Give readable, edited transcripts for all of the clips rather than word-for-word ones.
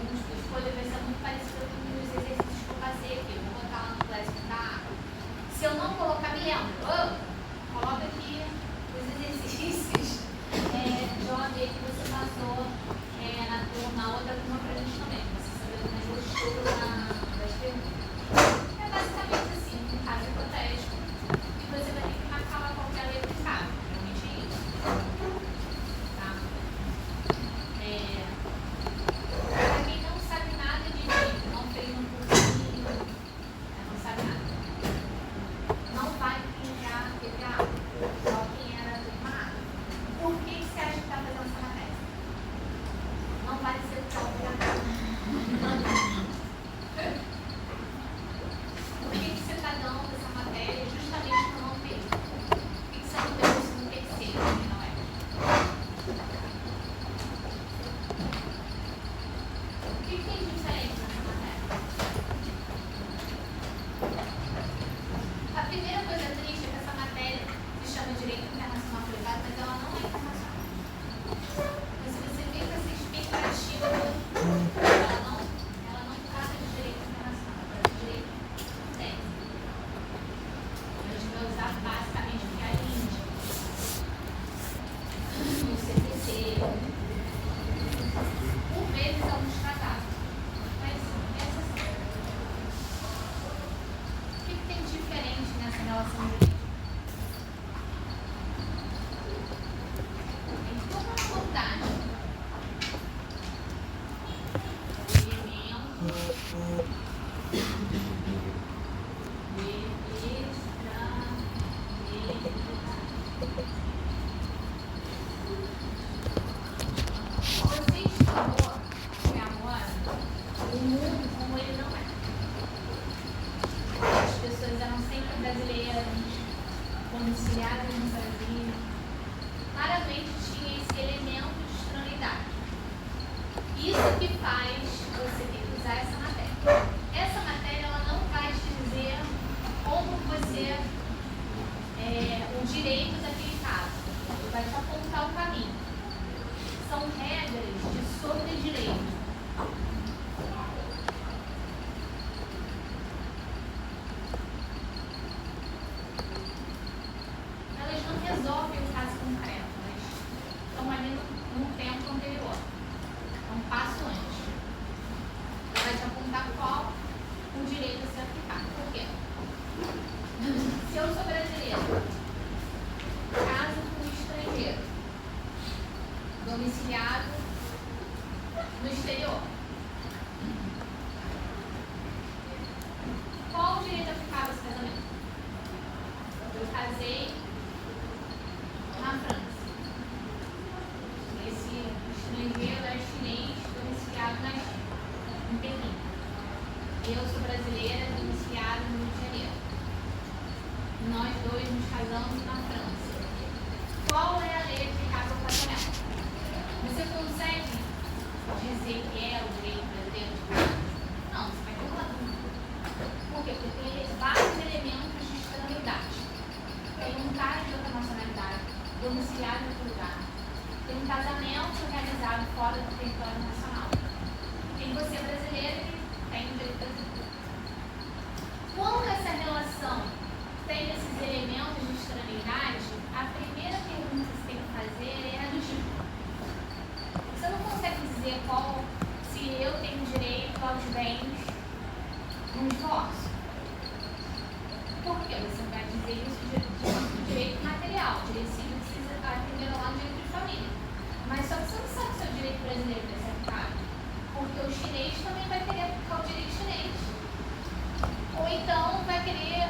múltipla escolha vai ser muito parecida com os exercícios que eu passei aqui. Eu vou botar lá no Classroom da água. Se eu não colocar, me lembra, coloca aqui os exercícios de OAB que você passou na outra turma pra gente também. Você saber mais gostou das perguntas. É basicamente assim, um caso hipotético. E você vai ter que marcar lá qualquer letra em casa. Realmente é isso. Tá? Para quem não sabe nada de direito, não fez um cursinho, não sabe nada, não vai entrar TPA, só quem era turma A. Por que você acha que está fazendo essa matéria? Não vai ser só TPA. Por que você está dando essa matéria justamente para não ter? Por que você não deu isso no terceiro, que não é? O que tem de diferente nessa matéria? A primeira coisa triste é que essa matéria se chama Direito Internacional Aplicado, mas ela não é internacional. Mas se você vê com essa expectativa, ela não trata de direito internacional, ela trata de direito técnico. A gente vai usar basicamente o que é a Índia, o CPC, por vezes alguns tratados. Mas essa sim. O que tem de diferente nessa relação jurídica? Tem toda uma abordagem. Você estudou até agora o mundo como ele não é. As pessoas eram sempre brasileiras, domiciliadas no Brasil. Claramente tinha esse elemento de estrangeidade. Isso que faz você ter que usar essa matéria. Essa matéria ela não vai te dizer como você o direito daquele caso. Ele vai te apontar o caminho. São regras de sobre-direito. Elas não resolvem o caso concreto, elas estão ali no tempo anterior. É um passo antes. Ela vai te apontar qual o direito a ser aplicado. Por quê? Se eu sou brasileiro, caso com um estrangeiro, domiciliado no exterior, qual o direito aplicável a esse casamento? Eu casei na França. Esse estrangeiro é chinês, domiciliado na China, em Pequim. Eu sou brasileira, domiciliada no Rio de Janeiro. Nós dois nos casamos na França. Qual é a lei aplicável ao casamento? Você consegue dizer que é o direito brasileiro de casa? Não, você vai ter uma dúvida. Por quê? Porque tem vários elementos de estrangeidade. Tem um cara de outra nacionalidade, domiciliado em outro lugar. Tem um casamento realizado fora do território nacional. Tem você brasileiro e tem o direito brasileiro. Quando essa relação tem esses elementos de estrangeidade, a primeira pergunta que você tem que fazer é a do tipo. Você não consegue dizer se eu tenho direito aos bens num divórcio. Por quê? Você vai dizer isso de direito material. O direito civil precisa atender lá no direito de família. Mas só que você não sabe se o direito brasileiro vai ser aplicado. Porque o chinês também vai querer aplicar o direito chinês. Ou então vai querer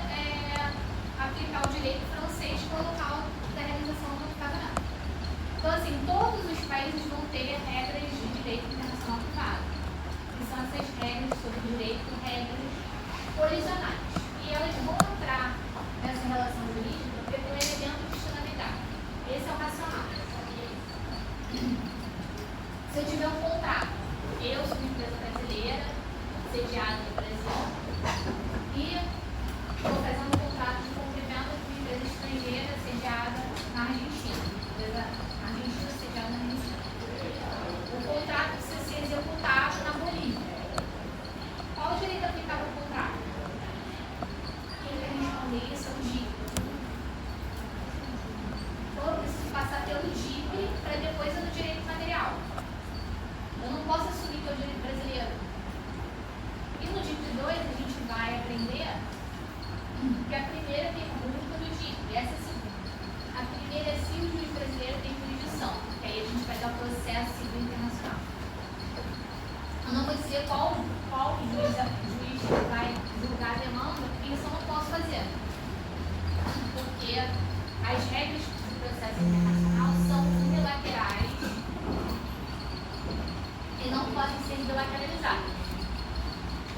aplicar o direito francês para o local da realização do casamento. Então, assim, todos os países vão ter regras de direito internacional privado. Que são essas regras sobre direito, regras colisionais. E elas vão entrar nessa relação jurídica pelo elemento de externalidade. Esse é o racional. Se eu tiver um contrato, eu sou uma empresa brasileira, sediada no Brasil, e estou fazendo um contrato de compra e venda com uma empresa estrangeira sediada na Argentina. Empresa argentina sediada na Argentina. O contrato precisa ser executado na Bolívia. dizer qual juiz vai julgar a demanda, isso eu não posso fazer. Porque as regras do processo internacional são unilaterais e não podem ser bilateralizadas.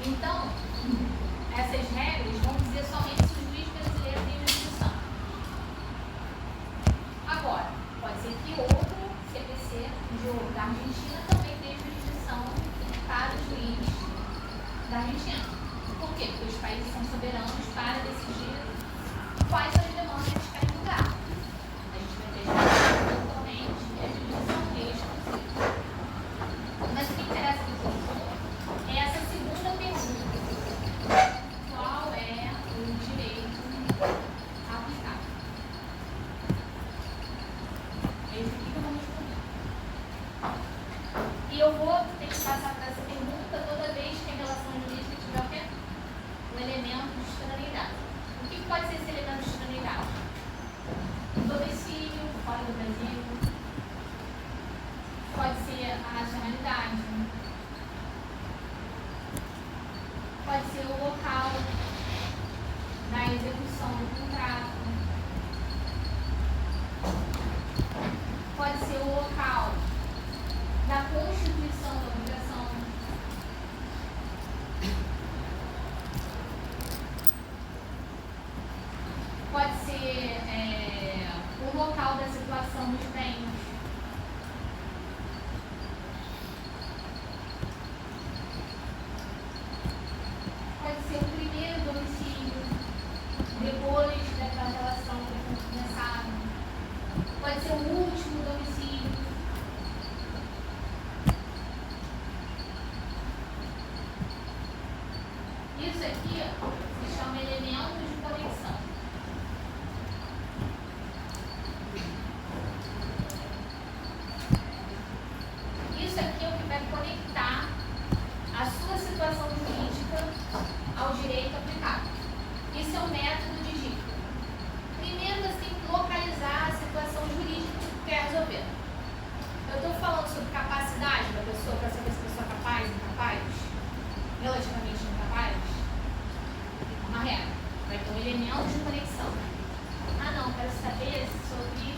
Então, essas regras vão dizer somente se o juiz brasileiro tem jurisdição. Agora, pode ser que outro CPC da Argentina também tenha jurisdição para o juiz da Argentina. Por quê? Porque os países são soberanos para decidir quais são as demandas que eles querem julgar. A gente vai ter jurisdição totalmente e a jurisdição exclusiva. Mas o que interessa aqui é essa segunda pergunta. Qual é o direito aplicável? É isso aqui que eu vou responder. E eu vou ter que passar por essa pergunta toda vez que a relação jurídica tiver o quê? Um elemento de extraneidade. O que pode ser esse elemento de extraneidade? Domicílio, fora do Brasil. Pode ser a nacionalidade. Pode ser o local da execução do contrato. Pode ser o local da constituição da obrigação. Pode ser o local da situação dos bens. Pode ser o primeiro domicílio, depois daquela relação que foi começada. Pode ser o último domicílio. Isso aqui se chama elemento de conexão. Isso aqui é o que vai conectar a sua situação jurídica ao direito aplicável. Isso é um método de dica. Primeiro você tem que localizar a situação jurídica que quer resolver. Eu estou falando sobre capacidade da pessoa para saber se a pessoa é capaz, incapaz, relativamente incapaz. Uma regra. Vai ter um elemento de conexão. Ah não, quero saber sobre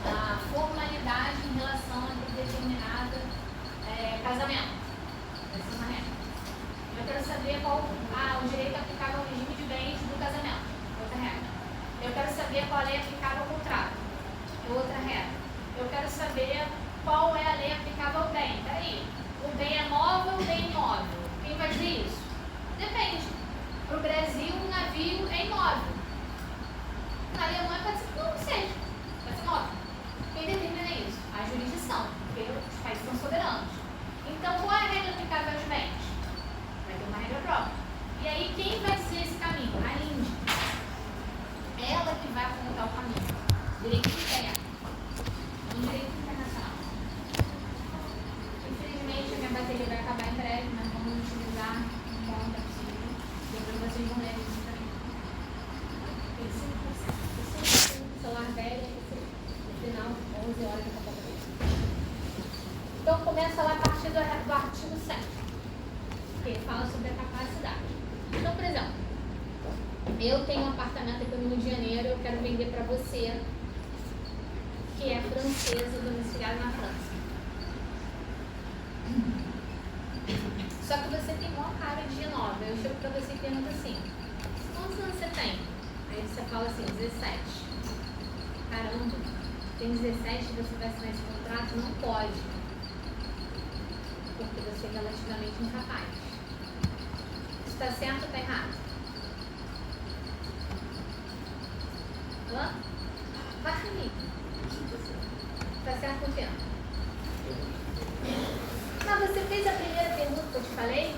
a formalidade em relação a determinada casamento. Essa é uma regra. Eu quero saber qual o direito aplicável ao regime de bens do casamento. Outra regra. Eu quero saber qual a lei aplicável ao contrato. Outra regra. Eu quero saber qual é a lei aplicável ao bem. Peraí, o bem é móvel ou o bem é imóvel? Quem vai dizer isso? Depende. Para o Brasil, o navio é imóvel. Na Alemanha pode ser que não seja. Pode ser móvel. Quem determina isso? A jurisdição. Porque os países são soberanos. Então, qual é a regra aplicável aos bens? Vai ter uma regra própria. E aí, quem vai dizer esse caminho? A Índia. Ela que vai apontar o caminho. Direito interno. Um direito internacional. Infelizmente, a minha bateria vai acabar em breve, mas vamos utilizar o quanto é possível. Depois vocês vão ler isso também. Tem 5%. O celular velho, no final, 11 horas de computador. Então, começa lá a partir do artigo 7, que fala sobre a capacidade. Então, por exemplo, eu tenho um apartamento aqui no Rio de Janeiro, eu quero vender para você, que é francesa, domiciliada na França. Só que você tem maior cara de nova. Eu chego para você e pergunto assim: quantos anos você tem? Aí você fala assim: 17. Caramba, tem 17 e você vai assinar esse contrato? Não pode. Porque você é relativamente incapaz. Está certo ou está errado? Hã? Vai comigo. Está certo o tempo? Mas você fez a primeira pergunta que eu te falei?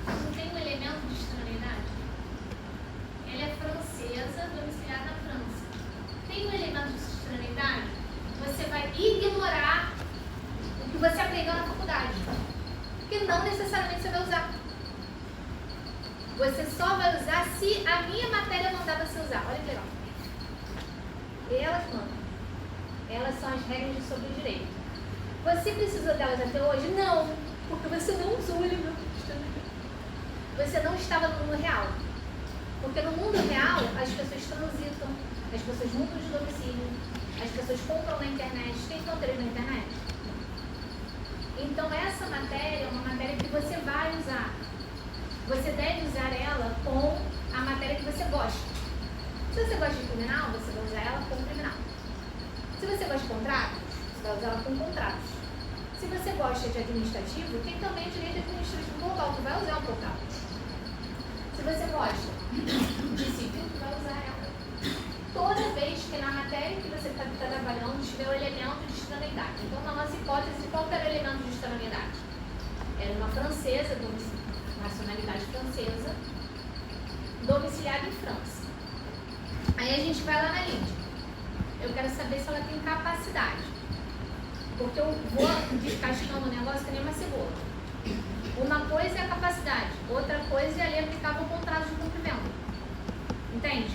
Não tem um elemento de extraneidade? Ela é francesa, domiciliada na França. Tem um elemento de extraneidade? Você vai ignorar o que você aprendeu na faculdade. Porque não necessariamente você vai usar. Você só vai usar se a minha matéria mandar você usar. Olha que legal. Elas mandam. Elas são as regras sobre o direito. Você precisou delas até hoje? Não, porque você não usou o elemento de você não estava no mundo real. Porque no mundo real, as pessoas transitam, as pessoas mudam de domicílio, as pessoas compram na internet. Tem fronteiras na internet? Então, essa matéria é uma matéria que você vai usar. Você deve usar ela com a matéria que você gosta. Se você gosta de criminal, você vai usar ela com criminal. Se você gosta de contratos, você vai usar ela com contratos. Se você gosta de administrativo, tem também direito administrativo global, que vai usar um contrato. Se você gosta de civil, tu vai usar ela. Toda vez que na matéria que você está trabalhando tiver o elemento de extraneidade. Então, na nossa hipótese, qual era o elemento de extraneidade? Era uma francesa, nacionalidade francesa, domiciliada em França. Aí a gente vai lá na Lídia. Eu quero saber se ela tem capacidade. Porque eu vou descascando o negócio que nem uma cebola. Uma coisa é a capacidade, outra coisa é a lei aplicável ao contrato de cumprimento. Entende?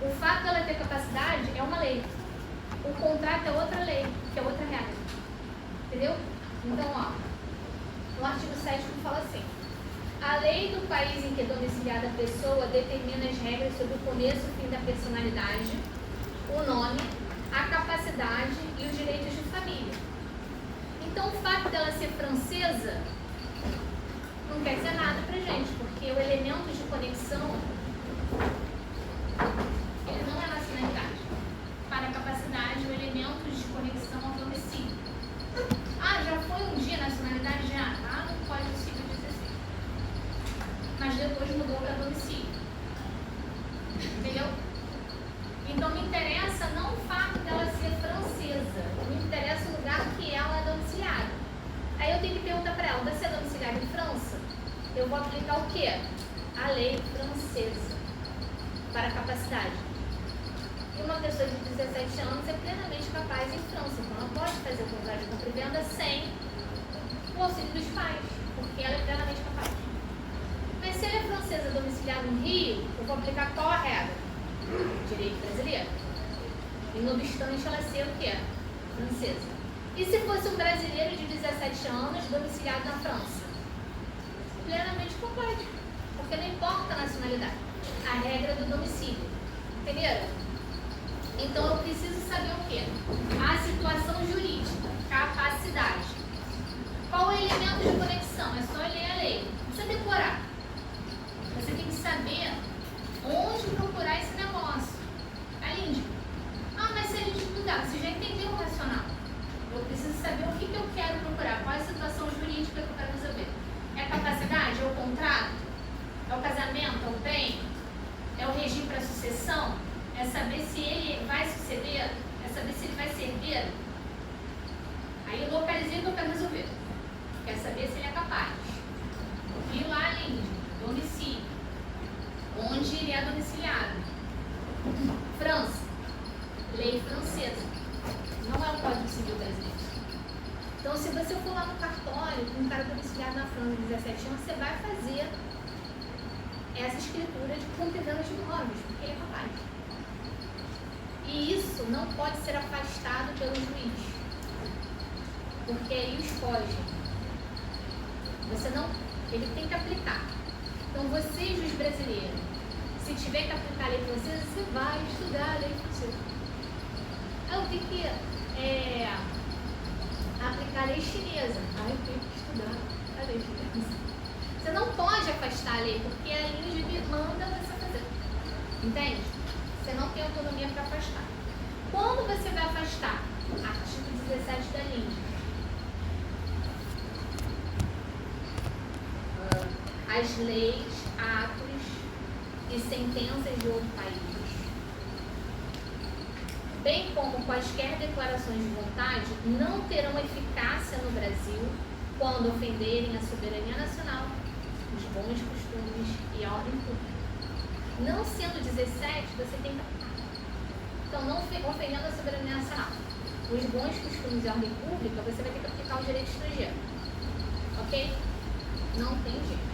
O fato dela ter capacidade é uma lei. O contrato é outra lei, que é outra regra. Entendeu? Então, ó, no artigo 7 fala assim: a lei do país em que é domiciliada a pessoa determina as regras sobre o começo e fim da personalidade, o nome, a capacidade e os direitos de família. Então, o fato dela ser francesa não quer dizer nada pra gente, porque o elemento de conexão, ele não é nacionalidade. Para a capacidade, o elemento de conexão é o domicílio. Ah, já foi um dia nacionalidade? Já. Ah, no Código Civil 16. Mas depois mudou para domicílio. Entendeu? Então, me interessa não o fato dela ser francesa, me interessa o lugar que ela é domiciliada. Aí eu tenho que perguntar para ela: você é domiciliada em França? Eu vou aplicar o quê? A lei francesa para a capacidade. E uma pessoa de 17 anos é plenamente capaz em França, então ela pode fazer o contrato de compra e venda sem o auxílio dos pais, porque ela é plenamente capaz. Mas se ela é francesa domiciliada no Rio, eu vou aplicar qual a regra? Direito brasileiro. E não obstante ela ser o quê? Francesa. E se fosse um brasileiro de 17 anos domiciliado na França? Plenamente capaz, porque não importa a nacionalidade, a regra do domicílio. Entenderam? Então eu preciso saber o quê? A situação jurídica, capacidade. Qual é o elemento de conexão? É só ler a lei. Não precisa decorar. Você tem que saber onde procurar esse negócio. Aline, mas se a gente mudar, você já entendeu o racional. Eu preciso saber o que eu quero procurar, qual é a situação jurídica que eu quero resolver. É a capacidade? É o contrato? É o casamento? É o bem? É o regime para sucessão? É saber se ele vai suceder? É saber se ele vai ser herdeiro? Aí eu localizei o que eu quero resolver. Quer saber se ele é capaz. E lá, Lídia, domicílio. Onde ele é domiciliado? França. Lei francesa. Não é o Código Civil brasileiro. Então, se você for lá no cartório com um cara domiciliado na França de 17 anos, você vai fazer essa escritura de compra e venda de imóveis, porque ele é capaz. E isso não pode ser afastado pelo juiz, porque aí os foge. Você não, ele tem que aplicar. Então, você, juiz brasileiro, se tiver que aplicar a lei francesa, você vai estudar a lei francesa. Eu tenho que aplicar a lei chinesa. Eu tenho que estudar a lei chinesa. Você não pode afastar a lei, porque a lei manda você fazer. Entende? Você não tem autonomia para afastar. Quando você vai afastar? Artigo 17 da LINDE. As leis, atos e sentenças de outro país, bem como quaisquer declarações de vontade, não terão eficácia no Brasil quando ofenderem a soberania nacional, os bons costumes e a ordem pública. Não sendo 17, você tem que aplicar. Então, não ofendendo a soberania nacional, os bons costumes e a ordem pública, você vai ter que aplicar o direito estrangeiro. Ok? Não tem jeito.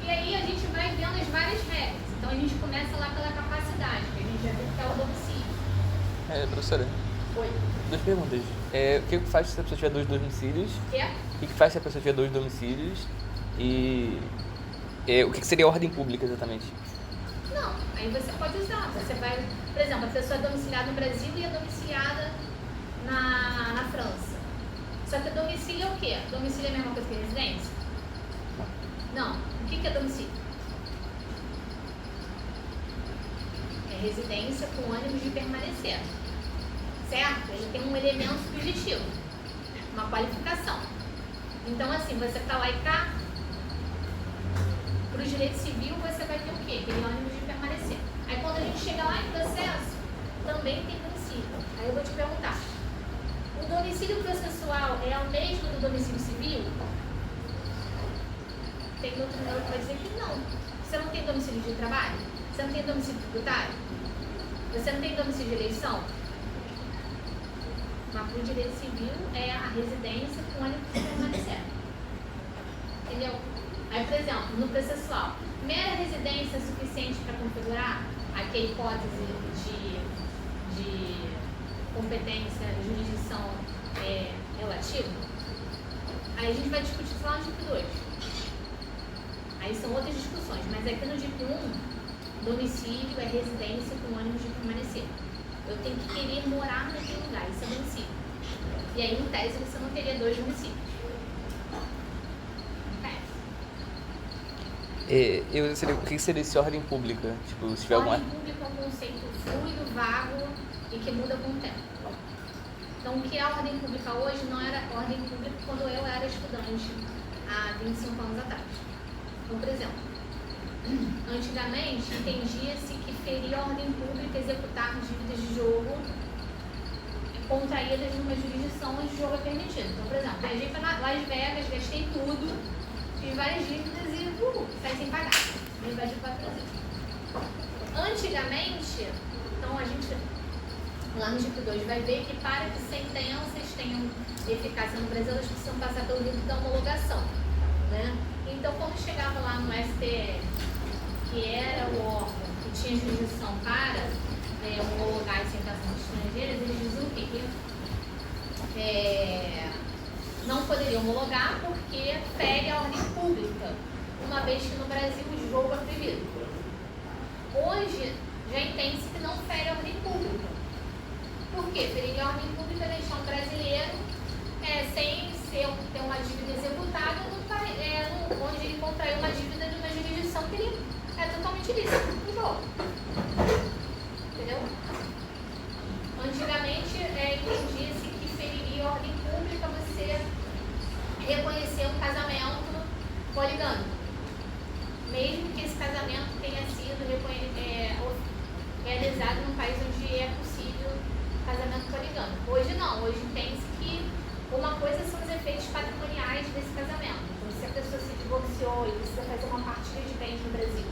E aí a gente vai vendo as várias regras. Então a gente começa lá pela capacidade, que a gente já viu que é o domicílio. Professora, Oi. Duas perguntas. O que faz se a pessoa tiver dois domicílios? Quê? O que faz se a pessoa tiver dois domicílios? E o que seria ordem pública exatamente? Não, aí você pode usar. Você vai, por exemplo, a pessoa é domiciliada no Brasil e é domiciliada na França. Só que domicílio é o quê? Domicílio é a mesma coisa que residência? Não. O que é domicílio? É residência com ânimo de permanecer. Certo? Ele tem um elemento subjetivo, uma qualificação. Então, assim, você está lá e cá, para o direito civil, você vai ter o quê? Aquele ânimo de permanecer. Aí, quando a gente chega lá em processo, também tem domicílio. Aí eu vou te perguntar, o domicílio processual é o mesmo do domicílio civil? Tem outro que vai dizer que não. Você não tem domicílio de trabalho? Você não tem domicílio tributário? Você não tem domicílio de eleição? Mas para o direito civil é a residência com ânimo de permanecer. Entendeu? Aí, por exemplo, no processual, mera residência é suficiente para configurar aquela hipótese de competência, jurisdição relativa? Aí a gente vai discutir isso lá no DIP 2. Aí são outras discussões, mas aqui no DIP 1, domicílio é residência com ânimo de permanecer. Eu tenho que querer morar naquele lugar, isso é domicílio. E aí, em tese, você não teria dois domicílios. O que seria essa ordem pública? Tipo, se tiver Ordem pública é um conceito fluido, vago e que muda com o tempo. Então, o que é a ordem pública hoje não era ordem pública quando eu era estudante, há 25 anos atrás. Então, por exemplo, antigamente entendia-se que feria ordem pública executar dívidas de jogo contraídas numa jurisdição onde o jogo é permitido. Então, por exemplo, viajei para Las Vegas, gastei tudo, fiz várias dívidas e saí sem pagar. Ao invés de Brasil. Antigamente, então a gente, lá no DIP 2, vai ver que para que sentenças tenham eficácia no Brasil, elas precisam passar pelo rito da homologação. Né? Então, quando chegava lá no STF, que era o órgão que tinha jurisdição para homologar as sentenças estrangeiras, eles diziam o quê? Que não poderia homologar porque fere a ordem pública, uma vez que no Brasil o jogo é proibido. Hoje, já entende-se que não fere a ordem pública. Por quê? Feriria a ordem pública deixar um brasileiro sem ter uma dívida executada onde ele contraiu uma dívida de uma jurisdição que ele é totalmente ilícito no jogo. Entendeu? Antigamente, entendia-se que feriria a ordem pública você reconhecer um casamento poligâmico, mesmo que esse casamento tenha sido realizado num país onde é possível casamento poligâmico. Hoje não, hoje entende-se que uma coisa são os efeitos patrimoniais desse casamento. Então, se a pessoa se divorciou e precisa fazer uma partilha de bens no Brasil,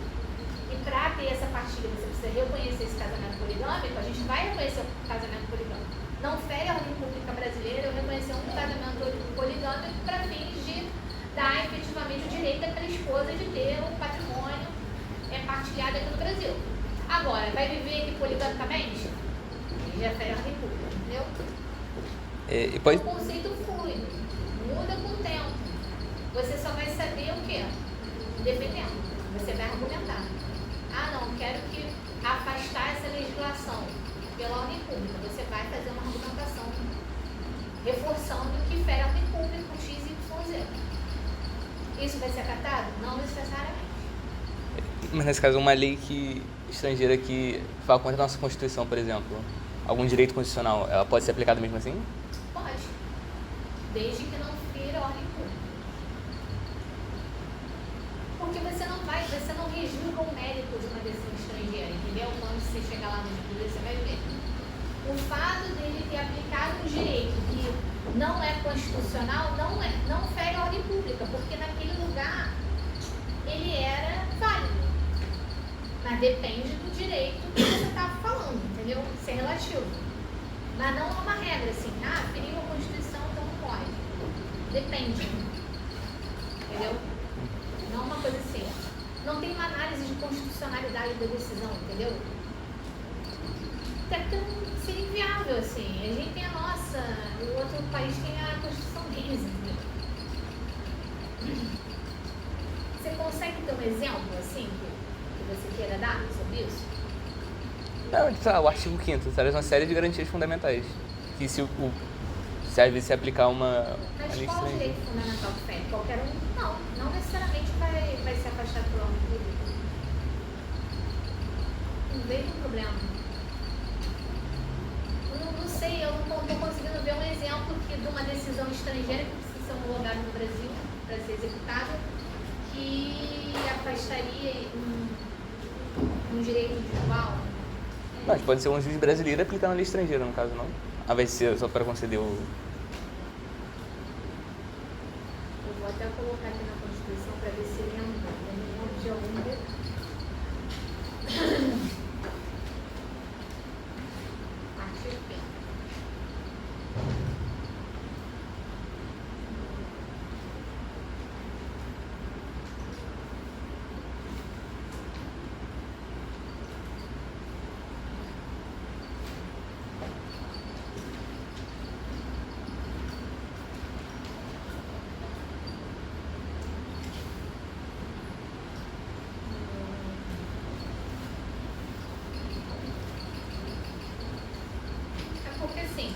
e para ter essa partilha você precisa reconhecer esse casamento poligâmico, a gente vai reconhecer o casamento poligâmico. Não fere a ordem pública brasileira eu reconhecer um casamento poligâmico para fins de dar efetivamente o direito daquela esposa de ter um patrimônio partilhado aqui no Brasil. Agora, vai viver aqui poligamicamente? Já fere a ordem pública, entendeu? É um conceito fluido, muda com o tempo. Você só vai saber o quê? Defendendo. Você vai argumentar. Ah, não, quero que afastar essa legislação pela ordem pública. Você vai fazer uma argumentação reforçando que fere a ordem pública, X, Y, Z. Isso vai ser acatado? Não necessariamente. Mas nesse caso, uma lei estrangeira que fala contra a nossa Constituição, por exemplo, algum direito constitucional, ela pode ser aplicada mesmo assim? Pode. Desde que não fira a ordem pública. Porque você não rejulga o mérito de uma decisão estrangeira, entendeu? Quando você chegar lá no DIP, você vai ver. O fato dele ter aplicado um direito que não é constitucional não fere a ordem pública, porque naquele lugar ele era válido. Mas depende do direito que você está falando, entendeu? Isso é relativo. Mas não é uma regra assim, feriu a Constituição, então não pode. Depende. Entendeu? Não é uma coisa assim. Não tem uma análise de constitucionalidade da decisão, entendeu? Até porque seria inviável, assim. A gente tem a nossa, o outro país tem a Constituição deles, entendeu? Você consegue ter um exemplo, assim, que você queira dar sobre isso? Não, sei lá, o artigo 5º traz uma série de garantias fundamentais. Que se serve se aplicar uma Mas lei qual o estrangeira. direito fundamental que tem? Qualquer um? Não necessariamente vai se afastar pelo órgão público. Não vejo um problema. Não sei, eu não estou conseguindo ver um exemplo de uma decisão estrangeira que precisa ser homologada no Brasil para ser executada, que afastaria um direito individual. Mas pode ser um juiz brasileiro aplicando a lei estrangeira, no caso, não? Ao invés de ser só para conceder o... Eu vou até colocar aqui na Constituição para ver se lembra de algum artigo 5º. É porque assim,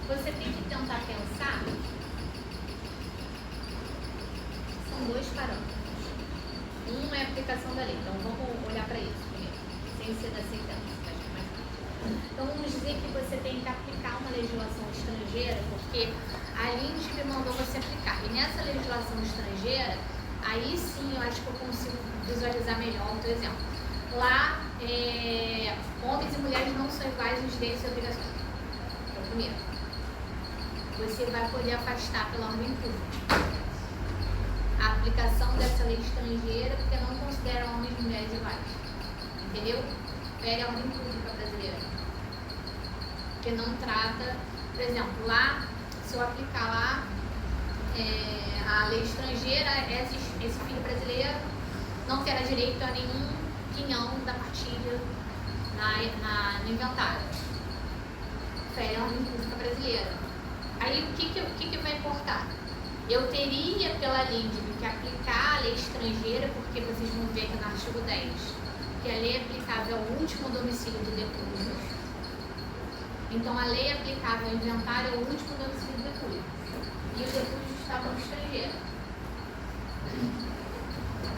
você tem que tentar pensar, são dois parâmetros. Um é a aplicação da lei, então vamos olhar para isso primeiro, sem ser da sentença, que acho que é mais fácil. Então vamos dizer que você tem que aplicar uma legislação estrangeira, porque a LINDB mandou você aplicar. E nessa legislação estrangeira, aí sim eu acho que eu consigo visualizar melhor o teu exemplo. Lá, homens e mulheres não são iguais nos direitos e obrigações. É o primeiro. Você vai poder afastar pela ordem pública a aplicação dessa lei estrangeira, porque não considera homens e mulheres iguais. Entendeu? Fere a ordem pública brasileira. Porque não trata, por exemplo, lá, se eu aplicar lá a lei estrangeira, esse filho brasileiro não terá direito a nenhum quinhão da partilha no inventário. Fere a ordem pública brasileira. Aí o que vai importar? Eu teria pela LINDB que aplicar a lei estrangeira, porque vocês vão ver aqui no artigo 10 que a lei é aplicável ao último domicílio do decúbio. Então a lei aplicável ao inventário é o último domicílio do decúbio. E o decúbio estava no estrangeiro.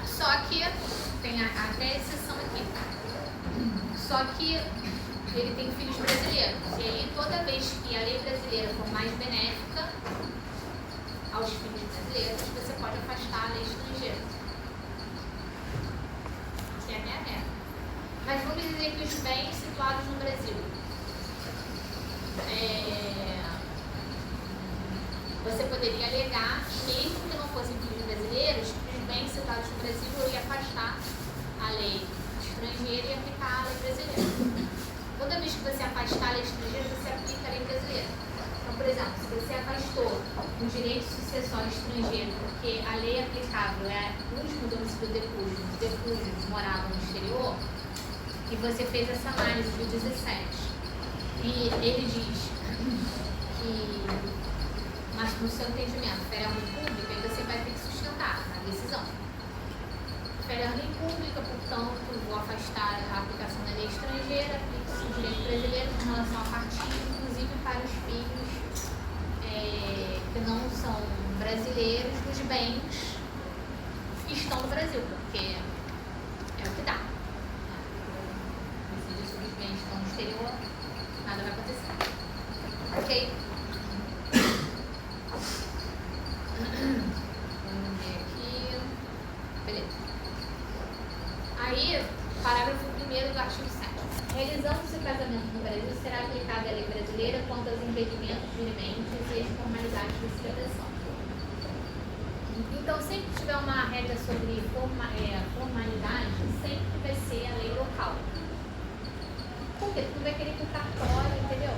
Só que, tem até exceção aqui, só que ele tem filhos brasileiros. E aí toda vez que a lei brasileira for mais benéfica aos filhos brasileiros, você pode afastar a lei estrangeira. Que é a minha regra. Mas vamos dizer que os bens situados no Brasil, você poderia alegar, mesmo que não fossem filhos brasileiros, que os bens situados no Brasil eu ia afastar a lei estrangeira e aplicar a lei brasileira. Toda vez que você afastar a lei estrangeira, você aplica a lei brasileira. Então, por exemplo, se você afastou um direito sucessório estrangeiro, porque a lei aplicável é o último domicílio do decúbio, os decúbios moravam no exterior, e você fez essa análise do 17, e ele diz que, mas no seu entendimento, fere a ordem pública, e você vai ter que sustentar a decisão. Fere a ordem pública, portanto, vou afastar a aplicação da lei estrangeira, aplica-se o direito brasileiro com relação à partilha, inclusive para os filhos que não são brasileiros dos bens que estão no Brasil, porque é o que dá. Se os bens estão no exterior, nada vai acontecer. Ok? Vamos ver aqui. Beleza. Aí, parágrafo 1º do artigo 7. Realizando-se o casamento no Brasil, será aplicada a lei brasileira quanto aos impedimentos, virimentos e as formalidades de celebração. Então, sempre que tiver uma regra sobre formalidade, sempre vai ser a lei local. Por quê? Porque não vai querer que o cartório, entendeu?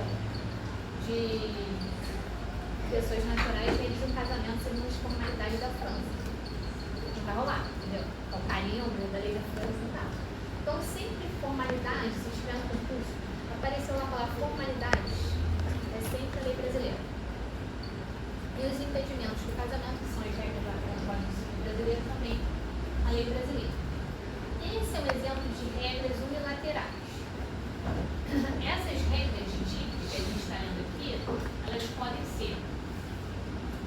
De pessoas naturais realize um casamento segundo as formalidades da França. Não vai rolar, entendeu? É o carimbo da lei da França e tal. Então, sempre formalidade, se estiver no concurso, a apareceu lá a palavra formalidades, é sempre a lei brasileira. E os impedimentos do casamento, que são as regras da Constituição brasileira, também a lei brasileira. Esse é um exemplo de regras unilaterais. Essas regras de tipos que a gente está lendo aqui, elas podem ser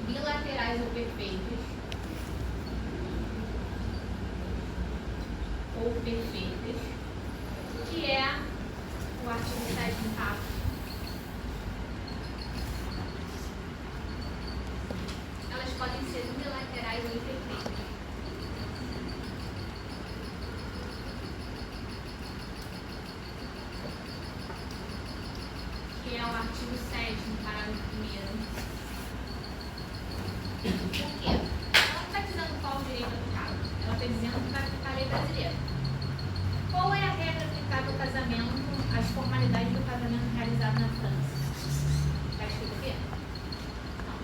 bilaterais ou perfeitas, ou perfeitas, que é o artigo 7º caput. Elas podem ser unilaterais ou imperfeitas. Que é o artigo 7º, parágrafo 1º. Por quê? Ela não está dizendo qual o direito aplicável. Ela está dizendo que vai aplicar a lei brasileira. Qual é a regra aplicada ao casamento, às formalidades do casamento realizado na França? Está escrito aqui? Não.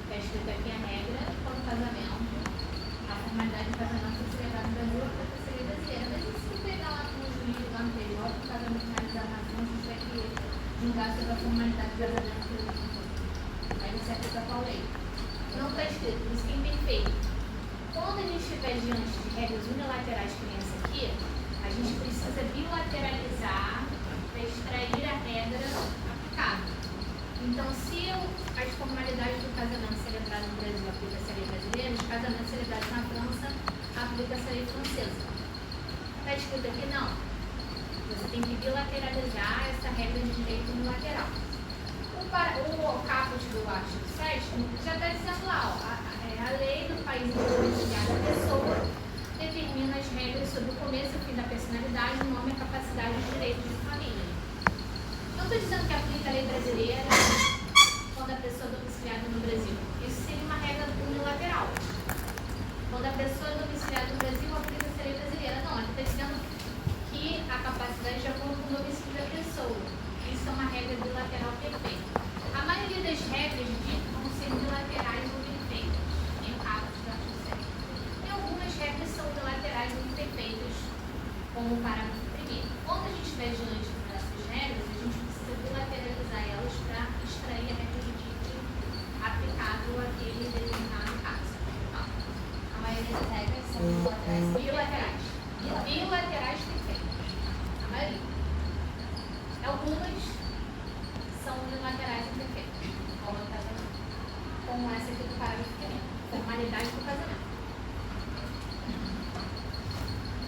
Está escrito aqui a regra para o casamento, a formalidade do casamento foi celebrada no Brasil, a lei brasileira. Mas e se pegar lá com o juiz lá anterior, o casamento realizado na França, você vai que julgar sobre a formalidade do casamento que ele não. Aí você aplica qual lei? Não está escrito, por isso que é imperfeito. Quando a gente estiver diante de regras unilaterais que nem essa aqui, a gente precisa bilateralizar para extrair a regra aplicável. Então, se as formalidades do casamento celebrado no Brasil aplica-se a lei brasileira, os casamentos celebrados na França aplica-se a lei francesa. Está escrito aqui? Não. Você tem que bilateralizar essa regra de direito unilateral. O caput do artigo 7º já está dizendo lá, ó, a lei do país em que foi domiciliada a pessoa determina as regras sobre o começo e o fim da personalidade, o nome, a capacidade e os direitos de família. Não estou dizendo que aplica a lei brasileira quando a pessoa é domiciliada no Brasil. Isso seria uma regra unilateral. Quando a pessoa é domiciliada no Brasil, aplica-se a lei brasileira. Não, ela está dizendo que a capacidade de acordo com o domicílio da pessoa. Isso é uma regra bilateral perfeita. A maioria das regras vão ser bilaterais ou perfeitas, em casos do artigo 7º. E algumas regras são bilaterais ou imperfeitas, como o parágrafo 1º. Quando a gente estiver diante dessas regras, a gente precisa bilateralizar elas para extrair a regra de tipo aplicável àquele determinado caso. A maioria das regras são bilaterais. Bilaterais perfeitas. A maioria. Algumas são unilaterais e perfeitas, como o casamento. Como essa aqui do parágrafo 1º, formalidade do casamento.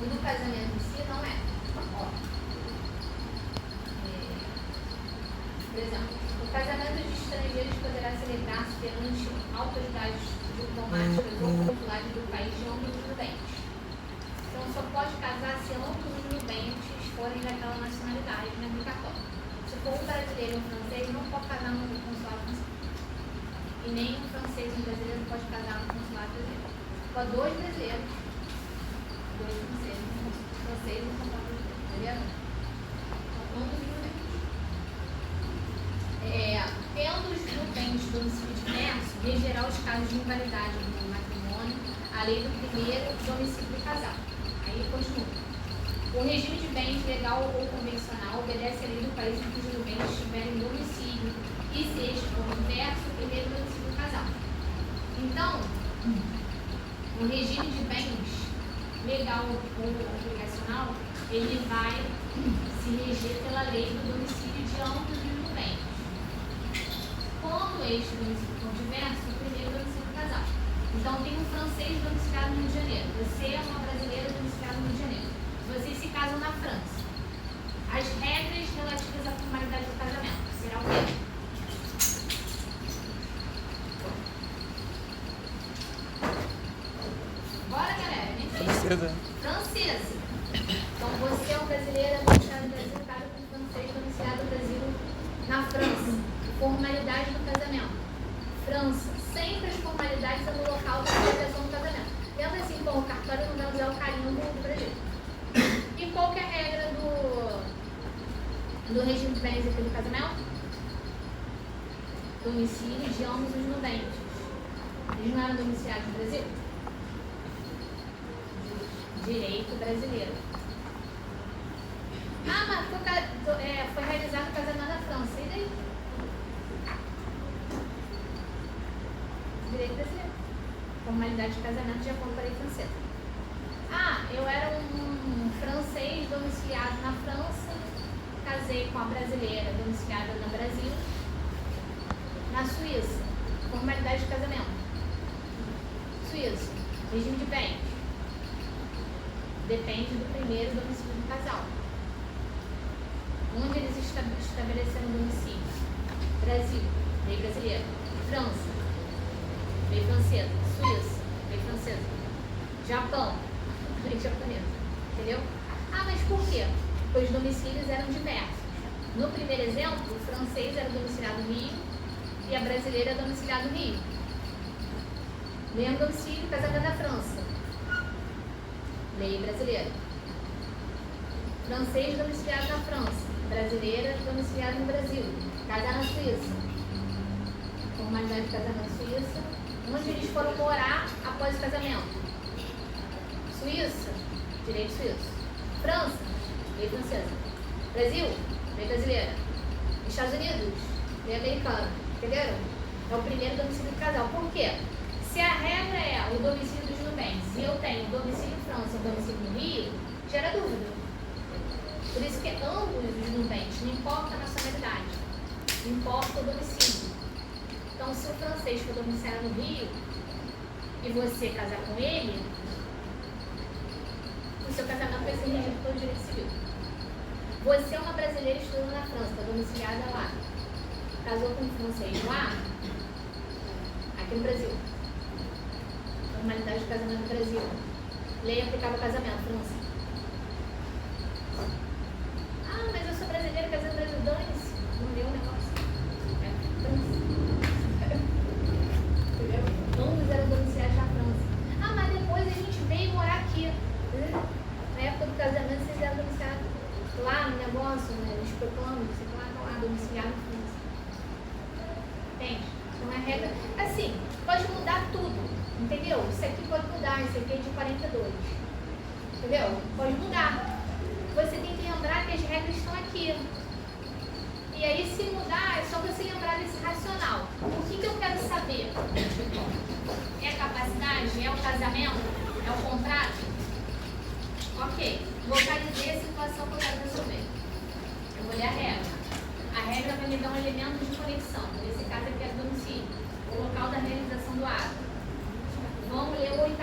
O do casamento em si não é. Ó. Por exemplo, o casamento de estrangeiros poderá celebrar-se perante autoridades diplomáticas ou consulares do país de ambos os nubentes. Então, só pode casar se ambos os nubentes forem daquela nacionalidade, né, obrigatório. Se for um brasileiro e um francês, não pode casar no consulado francês. E nem um francês e um brasileiro pode casar no consulado brasileiro. Só dois brasileiros, dois franceses, um francês e um consulado brasileiro, entendeu? Então, ambos os nubentes. Tendo os nubentes domicílio diverso, regerá os casos de invalidade do matrimônio, a lei do primeiro domicílio do casal. Aí continua. O regime de bens legal ou convencional obedece à lei do país em que os bens estiverem domicílio e se este for diverso, o primeiro domicílio do casal. Então, o regime de bens legal ou obrigacional, ele vai se reger pela lei do domicílio de ambos os bens. Quando este domicílio for diverso, o primeiro domicílio do casal. Então, tem um francês domiciliado no Rio de Janeiro. Você é uma brasileira domiciliada no Rio de Janeiro. Vocês se casam na França. As regras relativas à formalidade do casamento será o quê? Bora, galera. Nem sei. Francesa. Então, você é um brasileiro domiciliado no Brasil, casa com um francês domiciliado no Brasil, na França. Formalidade do casamento. França. Sempre as formalidades são no local da celebração do casamento. Lembra assim, como o cartório não vai usar o carimbo do Brasil. E qual que é a regra do regime de bens aqui do casamento? Domicílio de ambos os nubentes. Eles não eram domiciliados no Brasil? Direito brasileiro. Ah, mas foi realizado o casamento na França. E daí? Direito brasileiro. Formalidade de casamento de acordo com a lei francesa. Ah, eu era um francês domiciliado na França, casei com a brasileira domiciliada no Brasil. Na Suíça, formalidade de casamento. Suíça, regime de bens. Depende do primeiro domicílio do casal. Onde eles estabeleceram o domicílio? Brasil, lei brasileira. França, lei francesa. Suíça, lei francesa. Japão, lei japonesa. Entendeu? Ah, mas por quê? Porque os domicílios eram diversos. No primeiro exemplo, o francês era domiciliado no Rio e a brasileira era domiciliada no Rio. Mesmo domicílio, casamento na França. Lei brasileira. Francês domiciliado na França. Brasileira domiciliada no Brasil. Casar na Suíça. Formalidade de casamento na Suíça. Onde eles foram morar após o casamento? Suíça. Direito suíço. França. Lei francesa. Brasil. Lei brasileira. Estados Unidos. Lei americana. Entenderam? É o primeiro domicílio do casal. Por quê? Se a regra é o domicílio dos nubentes e eu tenho domicílio em França e domicílio no Rio, gera dúvida. Por isso que ambos os nubentes, não importa a nacionalidade, não importa o domicílio. Então, se o francês for domiciliado no Rio e você casar com ele, o seu casamento vai ser regido pelo direito civil. Você é uma brasileira estudando na França, está domiciliada lá. Casou com um francês lá, aqui no Brasil. Formalidade de casamento no Brasil. Lei aplicável ao casamento, França. Ah, mas eu sou brasileira, casei no Brasil. Dane-se. Não deu o negócio. É França. Entendeu? Ambos eram domiciliados na França. Ah, mas depois a gente veio morar aqui. Na época do casamento, vocês eram domiciliados lá no negócio, né? Nos proclames, você lá, domiciliado na França. Entende? Então é regra. Assim, pode mudar tudo. Entendeu? Isso aqui pode mudar, isso aqui é de 42. Entendeu? Pode mudar. Você tem que lembrar que as regras estão aqui. E aí, se mudar, é só você lembrar desse racional. O que eu quero saber? É a capacidade? É o casamento? É o contrato? Ok. Localizei a situação que eu quero resolver. Eu vou ler a regra. A regra vai me dar um elemento de conexão. Nesse caso aqui é o domicílio. O local da realização do ato. Vamos ler o 8º.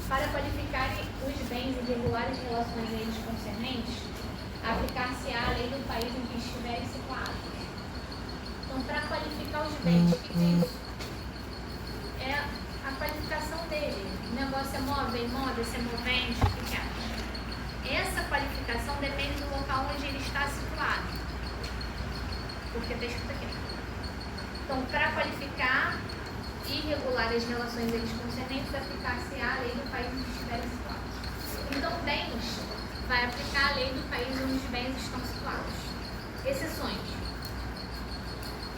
Para qualificar os bens irregulares em relações a eles concernentes, aplicar-se-á a lei do país em que estiverem situados. Então, para qualificar os bens, o que é isso? É a qualificação dele. O negócio é móvel, imóvel, se é movente, o que é? Essa qualificação depende do local onde ele está situado. Porque está escrito aqui. Então, para qualificar e regular as relações deles concernentes, aplicar-se-á a lei do país onde estiverem situados. Então, bens vai aplicar a lei do país onde os bens estão situados. Exceções.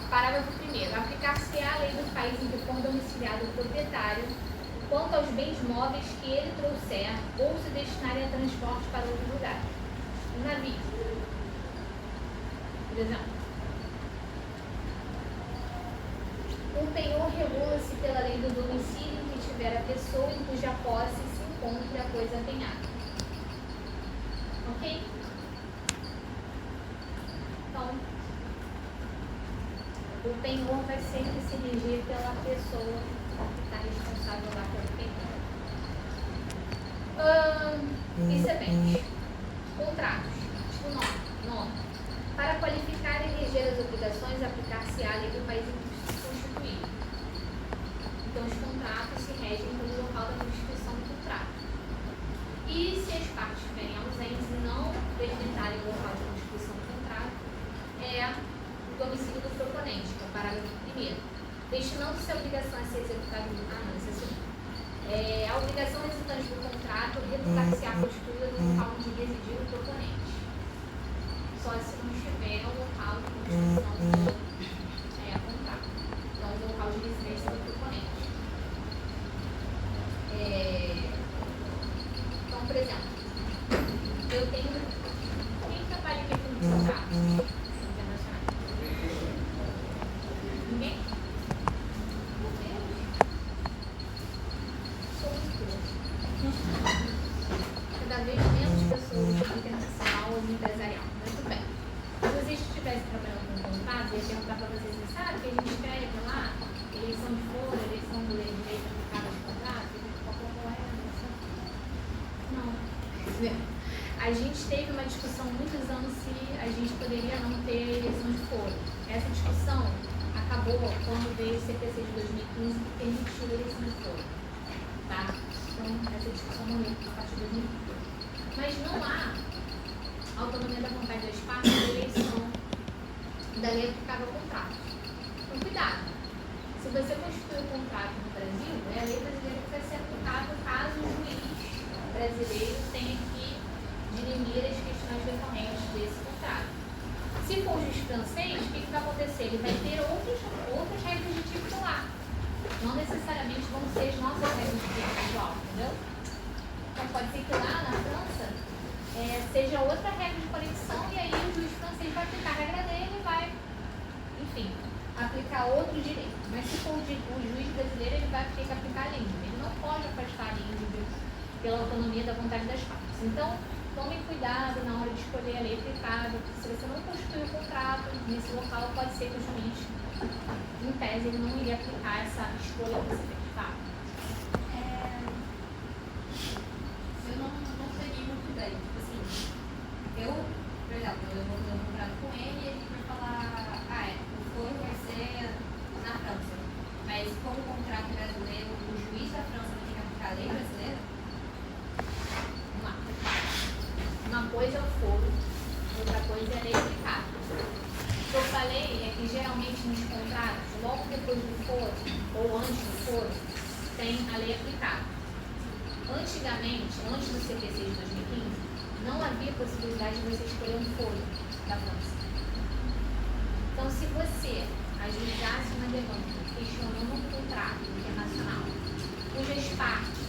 Parágrafo 1º. Aplicar-se-á a lei do país em que for domiciliado o proprietário quanto aos bens móveis que ele trouxer ou se destinarem a transporte para outro lugar. Um navio, por exemplo. O penhor regula-se pela lei do domicílio em que tiver a pessoa em cuja posse se encontre a coisa penhada. Ok? Então, o penhor vai sempre se reger pela pessoa que está responsável lá pelo penhor. Isso é bem. Contratos. Tipo nome. Para qualificar e reger as obrigações, aplicar-se-á a lei do país em que constituído. Então, os contratos se regem pelo local da constituição do contrato. E se as partes estiverem ausentes e não delimitarem o local da constituição do contrato, é o domicílio do proponente, que é o parágrafo 1º. Destinando-se a obrigação a ser executada no a obrigação resultante do contrato reputar-se-á constituída no local onde residir o proponente. Só se não estiver o local de constituição do contrato. Então, o local de residência do proponente. Então, por exemplo, eu tenho A gente teve uma discussão há muitos anos se a gente poderia não ter eleição de foro. Essa discussão acabou quando veio o CPC de 2015 que permitiu a eleição de foro. Tá? Então, essa discussão morreu a partir de 2015. Mas não há autonomia da vontade das partes na eleição da lei aplicável ao contrato. Então, cuidado. Se você constitui o contrato no Brasil, é a lei brasileira que vai ser aplicável caso o juiz brasileiro tenha que dirimir as questões decorrentes desse contrato. Se for o juiz francês, o que vai acontecer? Ele vai ter outras regras de tipo lá. Não necessariamente vão ser as nossas regras de tipo atual, entendeu? Então pode ser que lá na França seja outra regra de conexão e aí o juiz francês vai aplicar a regra dele e vai, enfim, aplicar outro direito. Mas se for o juiz brasileiro, ele vai ter que aplicar a língua. Ele não pode afastar a língua pela autonomia da vontade das partes. Então, tomem cuidado na hora de escolher a lei aplicável, porque se você não constitui o contrato nesse local, pode ser que o juiz, em tese, ele não iria aplicar essa escolha que você fez, tá? Eu não peguei muito bem. Tipo assim, por exemplo, eu vou fazer um contrato com ele e ele vai falar, o foro vai ser na França. Mas como o contrato brasileiro, o juiz da França vai ter que aplicar a lei brasileira? Uma coisa é o foro, outra coisa é a lei aplicável. O que eu falei é que geralmente nos contratos, logo depois do foro ou antes do foro, tem a lei aplicável. Antigamente, antes do CPC de 2015, não havia possibilidade de você escolher um foro da França. Então, se você ajuizasse uma demanda questionando um contrato internacional, cujas partes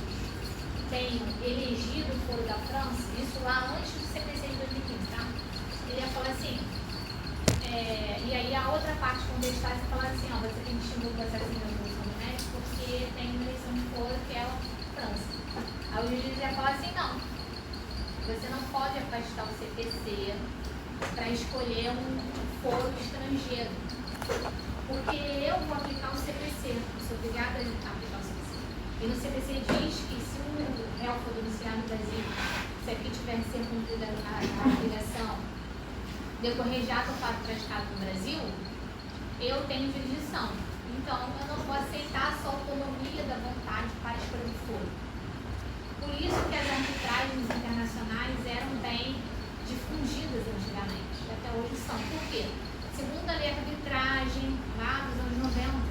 tenham elegido o foro da França, isso lá antes do CPC de 2015, tá? Ele ia falar assim, e aí a outra parte contestasse e falar assim, você tem que extinguir o processo de resolução do MEC porque tem uma eleição de foro que é a França. Aí o juiz ia falar assim, não, você não pode afastar o CPC para escolher um foro estrangeiro, porque eu vou aplicar o CPC, eu sou obrigada a aplicar o CPC. E no CPC diz que se o réu for domiciliado no Brasil, se aqui tiver que ser cumprida a obrigação, decorrer de ato ou fato praticado no Brasil, eu tenho jurisdição. Então, eu não vou aceitar a sua autonomia da vontade para escolher o foro. Por isso que as arbitragens internacionais eram bem difundidas antigamente, e até hoje são. Por quê? Segundo a lei de arbitragem, lá dos anos 90,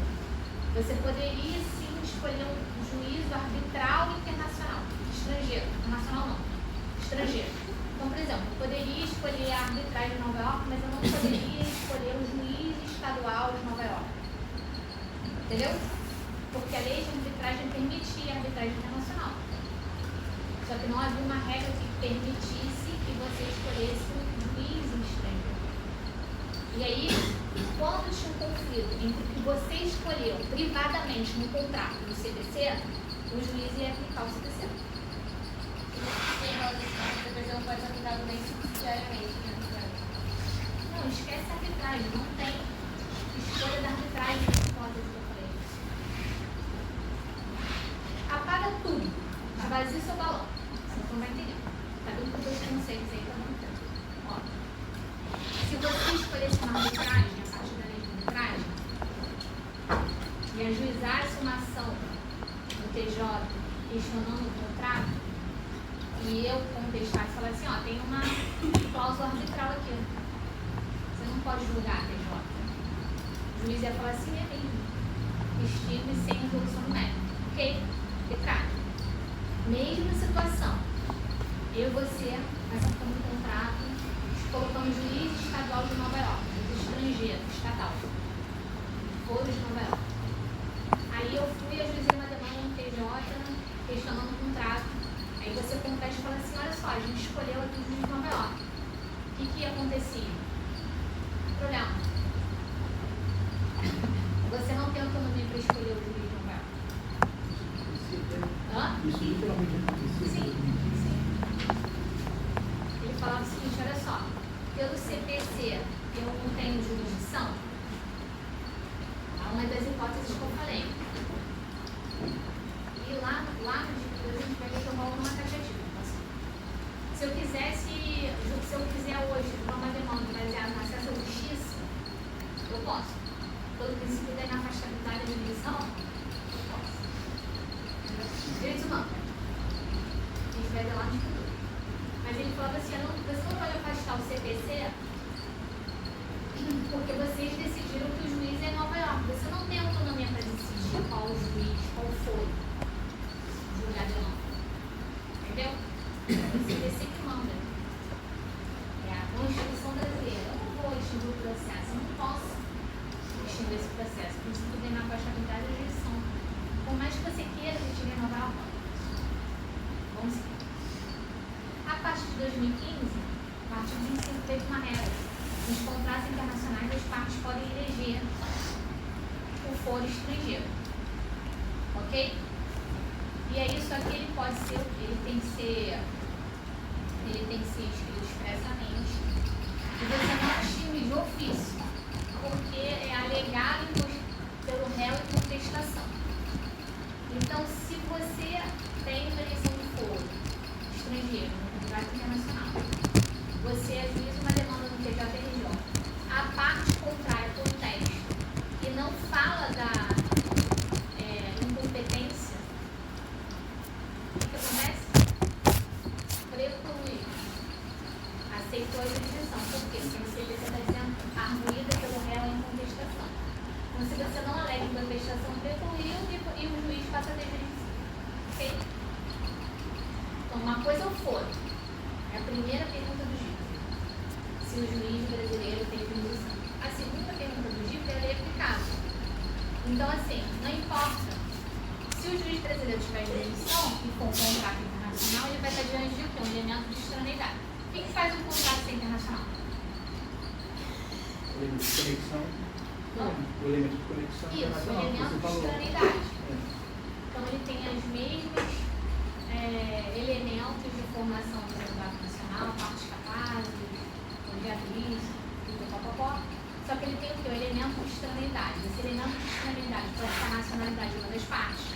você poderia sim escolher um juízo arbitral internacional, estrangeiro, internacional não, estrangeiro. Então, por exemplo, eu poderia escolher a arbitragem de Nova York, mas eu não poderia escolher o juiz estadual de Nova York. Entendeu? Porque a lei de arbitragem permitia a arbitragem internacional. Só que não havia uma regra que permitisse que você escolhesse um juiz estrangeiro. E aí, quando tinha um conflito entre o que você escolheu privadamente no contrato do CPC, o juiz ia aplicar o CPC. A pessoa pode ser aplicada nem subsidiariamente. Não, esquece a arbitragem, não tem escolha da arbitragem nessa hipótese que eu falei. Apaga tudo, esvazia seu balão, você não vai entender. Tá vendo que os conceitos aí estão muito tempo. Ó, se você escolhesse uma arbitragem, a partir da lei de arbitragem, e ajuizasse uma ação no TJ questionando o contrato, e eu contestasse e falasse assim, tem uma cláusula arbitral aqui. Você não pode julgar a TJ. O juiz ia falar assim, é mesmo. Extingue sem resolução do mérito. Ok? Retrato. Mesma situação. Eu e você, nessa forma de contrato, colocamos juiz estadual de Nova York, juiz estrangeiro, estatal. Foro de Nova York. Aí eu fui ajuizei uma demanda no TJ, questionando o contrato. Aí você contesta e fala assim, olha só, a gente escolheu aqui o juiz de Nova York. O que acontecia? Problema. Você não tem autonomia para escolher o juiz de Nova York. Hã? Isso literalmente aconteceu. Sim. Ele falava o seguinte, olha só, pelo CPC eu não tenho jurisdição. É uma das hipóteses que eu falei. E lá no dia 2 a gente vai ver que eu volto numa taxativa. Se eu quisesse da inafastabilidade da jurisdição? Eu posso. Direitos humanos. A gente vai ver lá no futuro. Mas ele falava assim, você não pode afastar o CPC porque vocês decidiram que o juiz é em Nova York. Você não tem autonomia para decidir qual juiz, qual foi julgado ou não. Entendeu? É o CPC que manda. É a Constituição brasileira. Eu não vou extinguir o processo. Eu não posso extinguir esse processo. Por isso que tem na afastabilidade da jurisdição. Por mais que você queira que esteja em Nova York. Vamos seguir. A partir de 2015, o artigo 25 teve uma regra. Nos contratos internacionais, as partes podem eleger o foro estrangeiro. Ok? E aí, só que ele pode ser, ele tem que ser escrito expressamente. E você não extingue de ofício, porque é alegado pelo réu em contestação. Então, se você tem uma eleição de foro estrangeiro no contrato internacional, você ajuiza uma demanda no TJRJ, a parte contrária por texto e não fala da incompetência, o que acontece? Preclui. Aceitou a jurisdição. Por quê? Porque você está dizendo arguída pelo réu em contestação. Então, se você não alega em contestação, precluiu e o juiz passa a ter jurisdição. Ok? Então, uma coisa é o foro. É a primeira pergunta do juiz. Se o juiz brasileiro tem jurisdição. A segunda pergunta do juiz é a lei aplicável. Então, assim, não importa. Se o juiz brasileiro tiver jurisdição e for um contrato internacional, ele vai estar diante de um elemento de extraneidade. O que faz um contrato ser internacional? O elemento de conexão. O elemento de conexão Isso, o internacional. elemento de extraneidade. Então, ele tem as mesmas elementos de formação do contrato nacional, partes capazes, objeto lícito, popopó. Só que ele tem o quê? O elemento de extraneidade. Esse elemento de extraneidade pode ser a nacionalidade de uma das partes,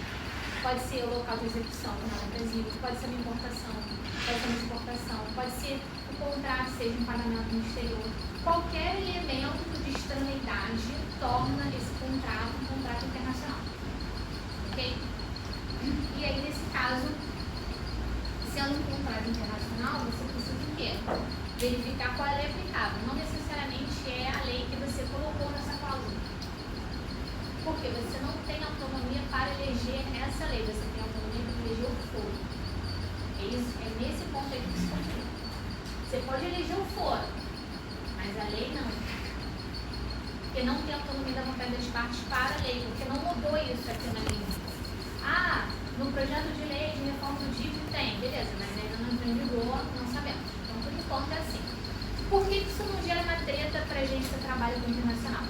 pode ser o local de execução, que não é Brasil, pode ser uma importação, pode ser uma exportação, pode ser o contrato, seja um pagamento no exterior. Qualquer elemento de extraneidade torna esse contrato um contrato internacional. Ok? E aí, nesse caso, sendo um contrato internacional, você precisa o quê? Verificar qual é aplicável. Não necessariamente é a lei que você colocou nessa cláusula. Porque você não tem autonomia para eleger essa lei, você tem autonomia para eleger o foro. É nesse ponto aí que se confia. Você pode eleger o foro, mas a lei não. Porque não tem autonomia da vontade das partes para a lei, porque não mudou isso aqui na lei. Ah, no projeto de lei de reforma do DIP tem, beleza, mas ainda não entrou em vigor, não sabemos. Então, por enquanto é assim. Por que isso não gera uma treta para a gente que trabalha com internacional?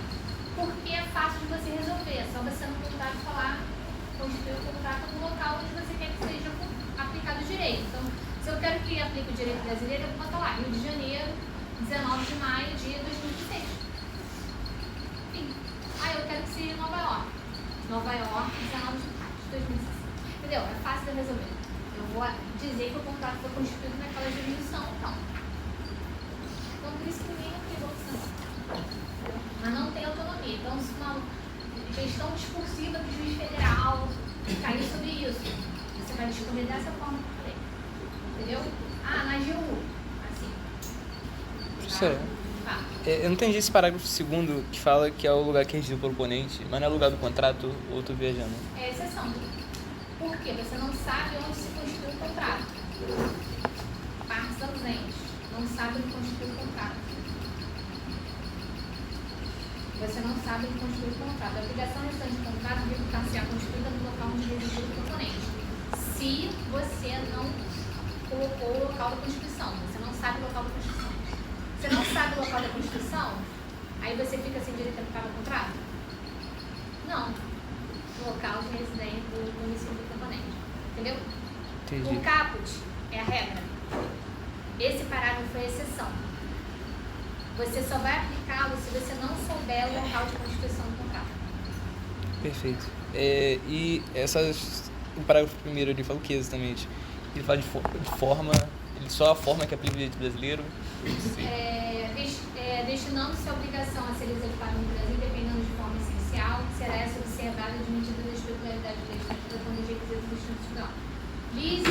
Porque é fácil de você resolver, é só você no contrato falar, constituir o contrato no local onde você quer que seja aplicado o direito. Então, se eu quero que aplique o direito brasileiro, eu vou botar lá, Rio de Janeiro, 19 de maio de 2016. Enfim. Ah, eu quero que seja Nova York. Nova York, 19 de maio de 2016. Entendeu? É fácil de resolver. Eu vou dizer que o contrato foi constituído naquela jurisdição, então. Então, por isso que ninguém não tem opção. Mas não tem autonomia. Então, se uma questão discursiva do juiz federal cair sobre isso, você vai descobrir dessa forma que eu falei. Entendeu? Ah, na GU. Assim. Professora, Tá? eu não entendi esse parágrafo segundo que fala que é o lugar que é regido pelo oponente, mas não é o lugar do contrato, ou eu tô viajando? É exceção. Por quê? Você não sabe onde se constitui o contrato. Partes ausentes. Não sabe onde constitui o contrato. Você não sabe onde constitui o contrato. A obrigação restante do contrato deve estar constituída no local onde reside o proponente. Se você não colocou o local da Constituição, você não sabe o local da Constituição. Você não sabe o local da Constituição, aí você fica sem direito a aplicar o contrato? Não. Local de residência do município do proponente. Entendeu? Entendi. O caput é a regra. Esse parágrafo é a exceção. Você só vai aplicá-lo se você não souber o local de constituição do contrato. Perfeito. E o parágrafo primeiro ele fala o que exatamente? Ele fala de forma, só a forma que aplica o direito brasileiro? Destinando-se a obrigação a ser executada no Brasil, dependendo de forma essencial, será admitidas as peculiaridades da estrangeira quando os requisitos institucional. Lease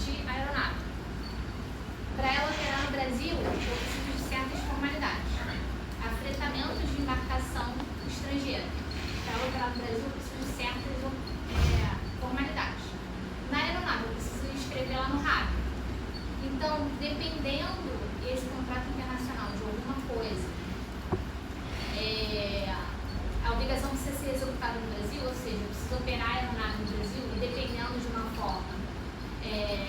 de aeronave. Para ela operar no Brasil, eu preciso de certas formalidades. Afretamento de embarcação estrangeira. Para ela operar no Brasil, eu preciso de certas formalidades. Na aeronave, eu preciso escrever lá no RAB. Então, dependendo esse contrato internacional de alguma coisa, a obrigação precisa ser executada no Brasil, ou seja, eu preciso operar a aeronave no Brasil e dependendo de uma forma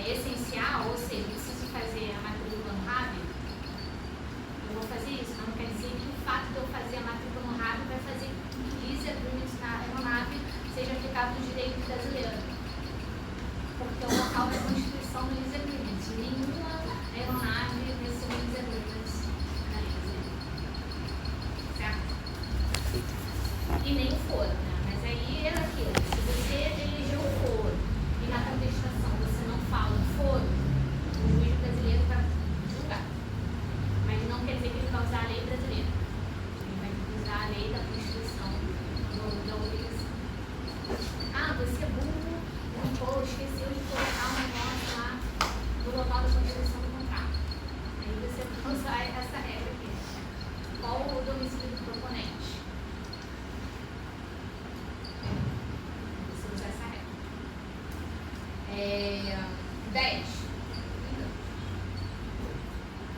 essencial, ou seja, eu preciso fazer a matrícula no RAB, eu vou fazer isso, mas não quer dizer que o fato de eu fazer a matrícula no RAB vai fazer com que o lease agreement na aeronave seja aplicado no direito brasileiro. Porque é o local da constituição do lease agreement. Nenhuma aeronave recebeu lease agreement na lease. Certo? E nem o foro, né? Mas aí é aquilo. Se você elegeu o foro e na contestação você não fala o foro, o juiz brasileiro vai julgar. Mas não quer dizer que ele vai usar a lei brasileira. Ele vai usar a lei da Constituição da obrigação. Ah, você é burro, não esqueceu de colocar um negócio lá no local da Constituição do contrato. Aí você vai usar essa regra aqui. Qual o domicílio do proponente? Você usa essa regra. 10.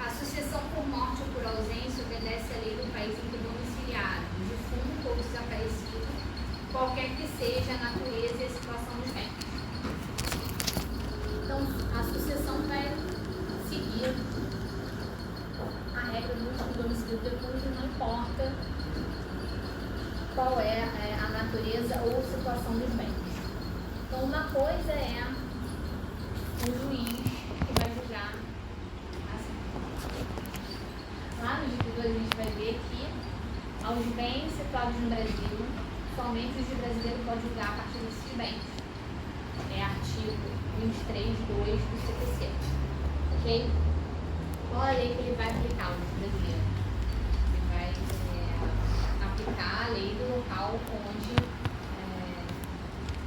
A sucessão por morte ou por ausência obedece à lei do país em que domiciliado, defunto ou desaparecido, qualquer que seja a natureza e a situação dos bens. Então, a sucessão vai seguir a regra do último domicílio do defunto, não importa qual é a natureza ou situação dos bens. Então, uma coisa é o juiz que vai julgar assim. Lá no título 2 a gente vai ver que aos bens situados no Brasil, somente o juiz brasileiro pode julgar a partir desses bens. É artigo 23.2 do CPC. Ok? Qual a lei que ele vai aplicar, o juiz brasileiro? Ele vai aplicar a lei do local onde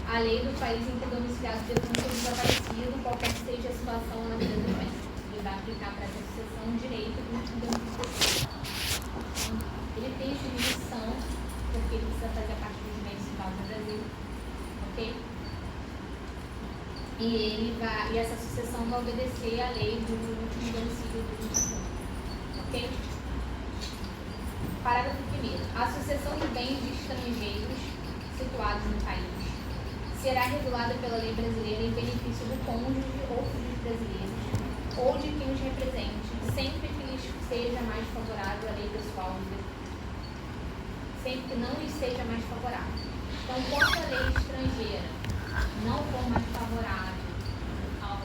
a lei do país em que é domiciliado defunto ou desaparecido, qualquer que seja a situação na vida do bem. Ele vai aplicar para essa sucessão o direito do domicílio. Então, ele tem jurisdição, porque ele precisa fazer parte dos bens situados no Brasil. Ok? E essa sucessão vai obedecer à lei do último domicílio do defunto. Ok? Parágrafo 1º. A sucessão de bens de estrangeiros situados no país será regulada pela lei brasileira em benefício do cônjuge ou filhos brasileiros ou de quem os represente, sempre que lhes seja mais favorável a lei pessoal do defunto. Sempre que não lhes seja mais favorável. Então, quando a lei estrangeira não for mais favorável ao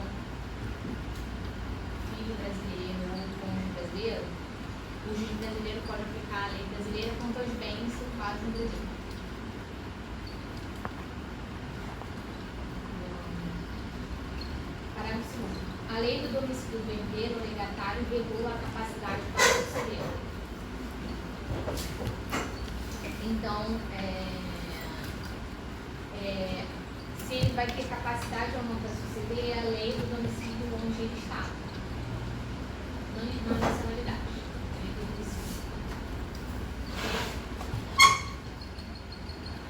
filho brasileiro ou ao cônjuge brasileiro, o juiz brasileiro pode aplicar a lei brasileira quanto aos bens situados no Brasil. Parágrafo 2º. A lei do domicílio do herdeiro ou legatário regula a capacidade para suceder. Então, se ele vai ter capacidade ou não para suceder, é a lei do domicílio onde ele está. Não a nacionalidade.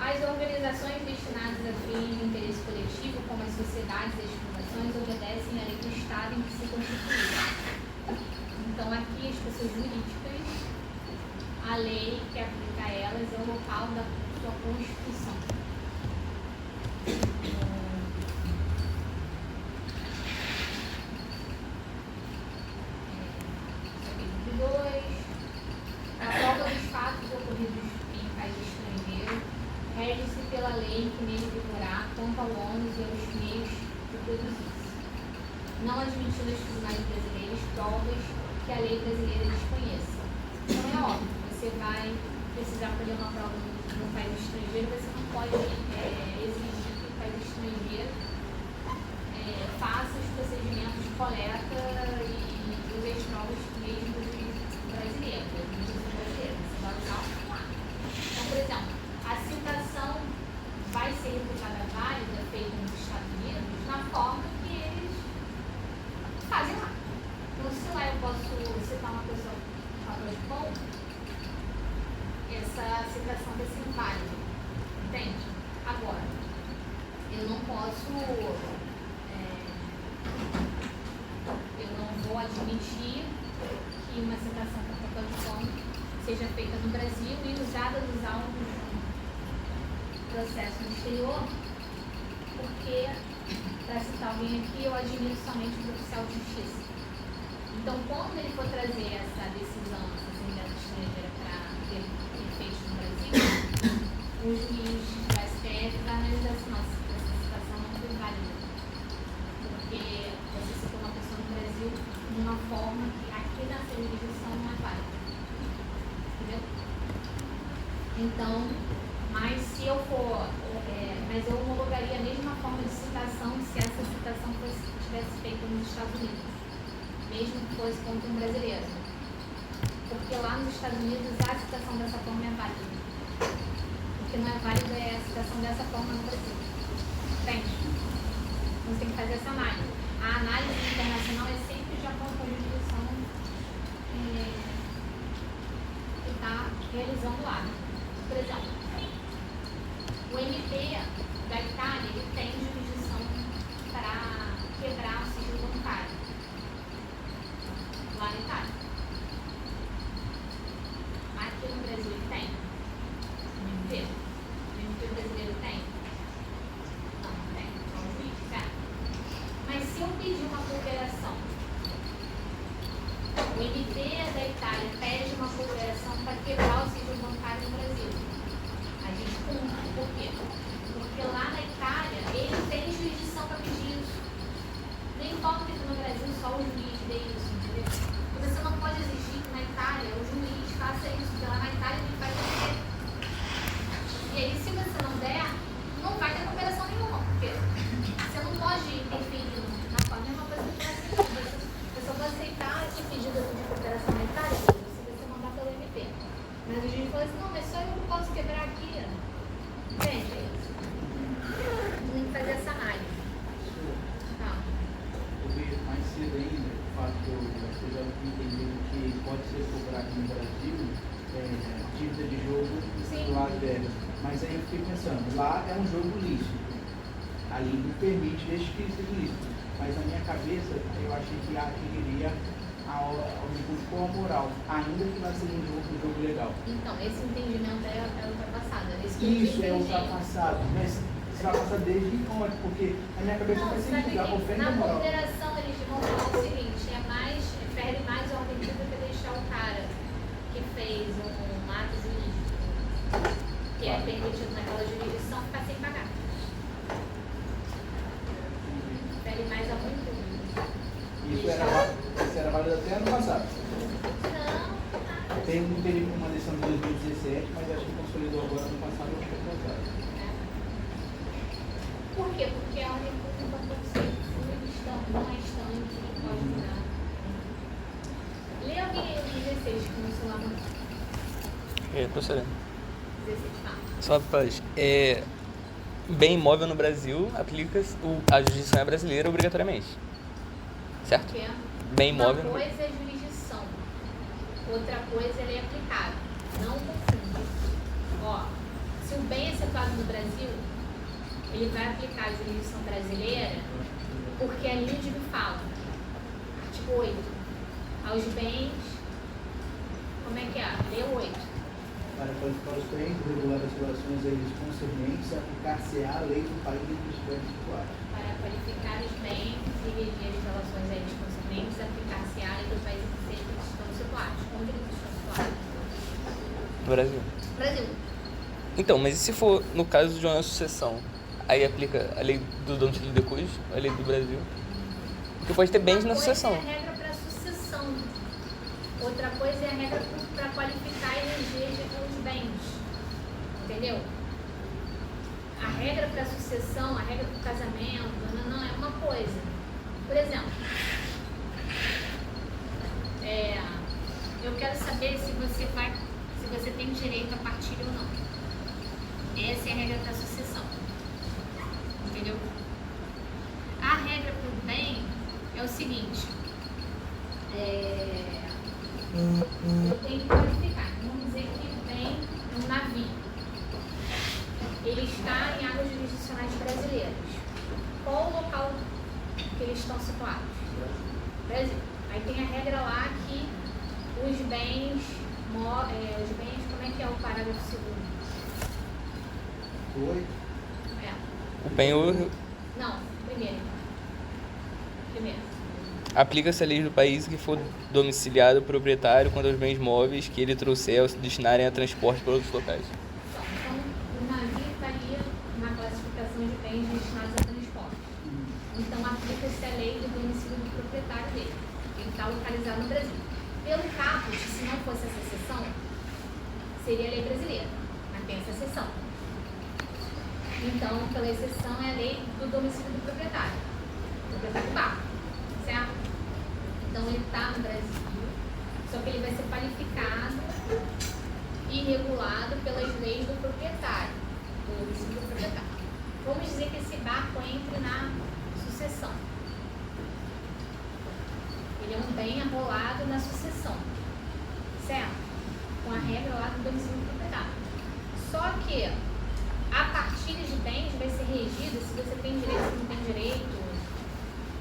As organizações destinadas a fins de interesse coletivo, como as sociedades e as fundações, obedecem à lei do Estado em que se constituem. Então, aqui, as pessoas jurídicas, a lei que aplica a elas é o local da sua Constituição. A prova dos fatos ocorridos em país estrangeiro rege-se pela lei que nele vigorar quanto ao ônus e aos meios de produzir-se. Não admitindo aos tribunais brasileiros provas que a lei brasileira desconheça. Então é óbvio, você vai precisar fazer uma prova no país estrangeiro, você não pode exigir que o país estrangeiro faça os procedimentos de coleta e use as provas mesmo do juiz brasileiro, da justiça brasileira. Você vai usar lá. Então, por exemplo, a citação vai eu não posso, eu não vou admitir que uma citação por papel de som seja feita no Brasil e usada nos autos de processo no exterior, porque, para citar alguém aqui, eu admiro somente o oficial de justiça. Então, quando ele for trazer essa decisão, essa sentença estrangeira para ter efeitos no Brasil, o juiz do STF vai analisar se nossa, essa citação não foi válida. Porque você citou uma pessoa no Brasil de uma forma que aqui na jurisdição não é válida. Entendeu? Então, mas se eu for, mas eu homologaria a mesma forma de citação se essa citação tivesse feita nos Estados Unidos, mesmo que fosse contra um brasileiro. Porque lá nos Estados Unidos a citação dessa forma é válida. Porque não é válida a citação dessa forma no Brasil. Entende? Então você tem que fazer essa análise. A análise internacional é sempre de acordo com a jurisdição que está realizando lá. Por exemplo, o MP da Itália, ele tem jurisdição para quebrar o sigilo bancário lá na Itália. Aqui no Brasil ele tem. O MP brasileiro tem? Não, não tem. É um juiz, certo? Mas se eu pedir uma cooperação, o MP da Itália pede uma cooperação para quebrar o sigilo bancário no Brasil. A gente cumpre. Por quê? Porque lá na Itália, ele tem jurisdição para pedir isso. Não importa que no Brasil só o juiz dê isso, entendeu? Você não pode exigir que na Itália o juiz faça isso, porque lá na Itália ele vai ter. E aí, se você não der, não vai ter cooperação nenhuma, porque você não pode interferir na forma. A mesma coisa que eu só vou aceitar esse pedido de cooperação na Itália se você mandar pelo MP. Mas o juiz falou assim, não, mas só eu não posso quebrar aqui. Entende? Tem que fazer essa análise. Tá. Eu vi mais cedo ainda o fato de eu já entendi que pode ser cobrado no Brasil dívida de jogo do Las Vegas. Mas aí eu fiquei pensando, lá é um jogo lícito. A lei me permite, desde que seja lícito. Mas na minha cabeça, eu achei que adquiriria ao a moral, ainda que lá seja um jogo legal. Então, esse entendimento é ultrapassado. Isso é ultrapassado. Mas ultrapassado desde onde? Porque na minha cabeça não, faz sentido, ofende a na moral. ponderação eles vão falar o seguinte, fere mais a ordem pública deixar o cara que fez um ato jurídico que é permitido naquela jurisdição ficar sem pagar. Fere mais a ordem pública. Isso era válido até ano passado. Não. Teve uma decisão de 2017, mas acho que consolidou agora no passado ou ano passado. Por quê? Porque a ordem pública pode ser não é estanque, pode mudar. Lê alguém o 16 que começou lá no. Professora. 16, tá. Só para bem imóvel no Brasil, aplica-se a jurisdição é brasileira obrigatoriamente. Certo? Porque Bem imóvel. uma coisa é jurisdição, outra coisa é aplicável. Não confunde. Ó, se o bem é situado no Brasil, ele vai aplicar a jurisdição brasileira porque a lei de fala. Artigo 8. Aos bens. Como é que é? Lê o 8. Para qualificar os bens, regular as relações a eles concernentes, aplicar-se-á a lei do país em que estiver situado. Para qualificar os bens e regir as relações a eles concernentes, aplicar-se a lei do país em que estão situados. Onde eles estão situados? No Brasil. Brasil. Então, mas e se for no caso de uma sucessão? Aí aplica a lei do Dom Tilo de Cruz, a lei do Brasil. Porque pode ter bens na sucessão. Uma coisa é a regra para sucessão. Outra coisa é a regra para qualificar e reger os bens. Entendeu? A regra para sucessão, a regra para o casamento, não é uma coisa. Por exemplo, eu quero saber se você tem direito a partilha ou não. Essa é a regra para sucessão. Entendeu? A regra para o bem é o seguinte. Eu tenho que qualificar. Vamos dizer que o bem é um navio. Ele está em águas jurisdicionais brasileiras. Qual o local que eles estão situados? Brasil. Aí tem a regra lá que os bens, como é que é o parágrafo 2º? Oi? O penhor Não, primeiro. aplica-se a lei do país que for domiciliado o proprietário quanto aos bens móveis que ele trouxer ao se destinarem a transporte para outros locais. Então, o navio estaria na classificação de bens destinados a transporte. Então, aplica-se a lei do domicílio do proprietário dele. Ele está localizado no Brasil. Pelo caput, se não fosse essa exceção, seria a lei brasileira, mas tem essa exceção. Então, pela exceção, é a lei do domicílio do proprietário do barco, certo? Então, ele está no Brasil, só que ele vai ser qualificado e regulado pelas leis do proprietário, do domicílio do proprietário. Vamos dizer que esse barco entre na sucessão. Ele é um bem arrolado na sucessão, certo? Com a regra lá do domicílio do proprietário. Só que a partilha de bens vai ser regida se você tem direito, se não tem direito,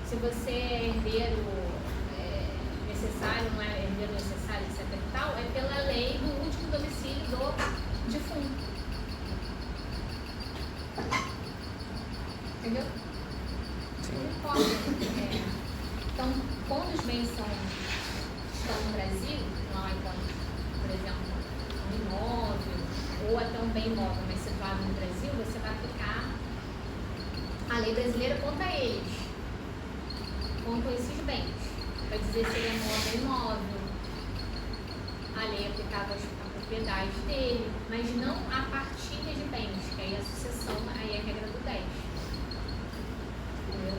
se você é herdeiro necessário, não é herdeiro necessário, etc. e tal, é pela lei do último domicílio do defunto. Entendeu? Não importa. Então, quando os bens estão no Brasil, não é então, por exemplo, um imóvel ou até um bem imóvel, mas situado no Brasil, você vai aplicar a lei brasileira quanto a eles, quanto a esses bens. Vai dizer se ele é móvel ou imóvel, a lei é aplicável à propriedade dele, mas não a partilha de bens, que aí a sucessão, aí é a regra do 10. Entendeu?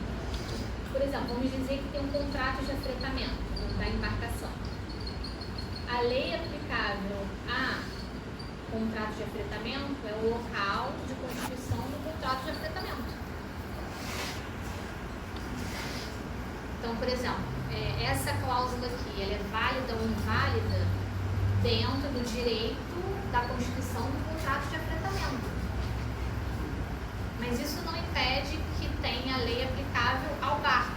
Por exemplo, vamos dizer que tem um contrato de afretamento da embarcação. A lei aplicável a contrato de afretamento é o local de constituição do contrato de afretamento. Então, por exemplo, essa cláusula aqui, ela é válida ou inválida dentro do direito da constituição do contrato de afretamento. Mas isso não impede que tenha a lei aplicável ao barco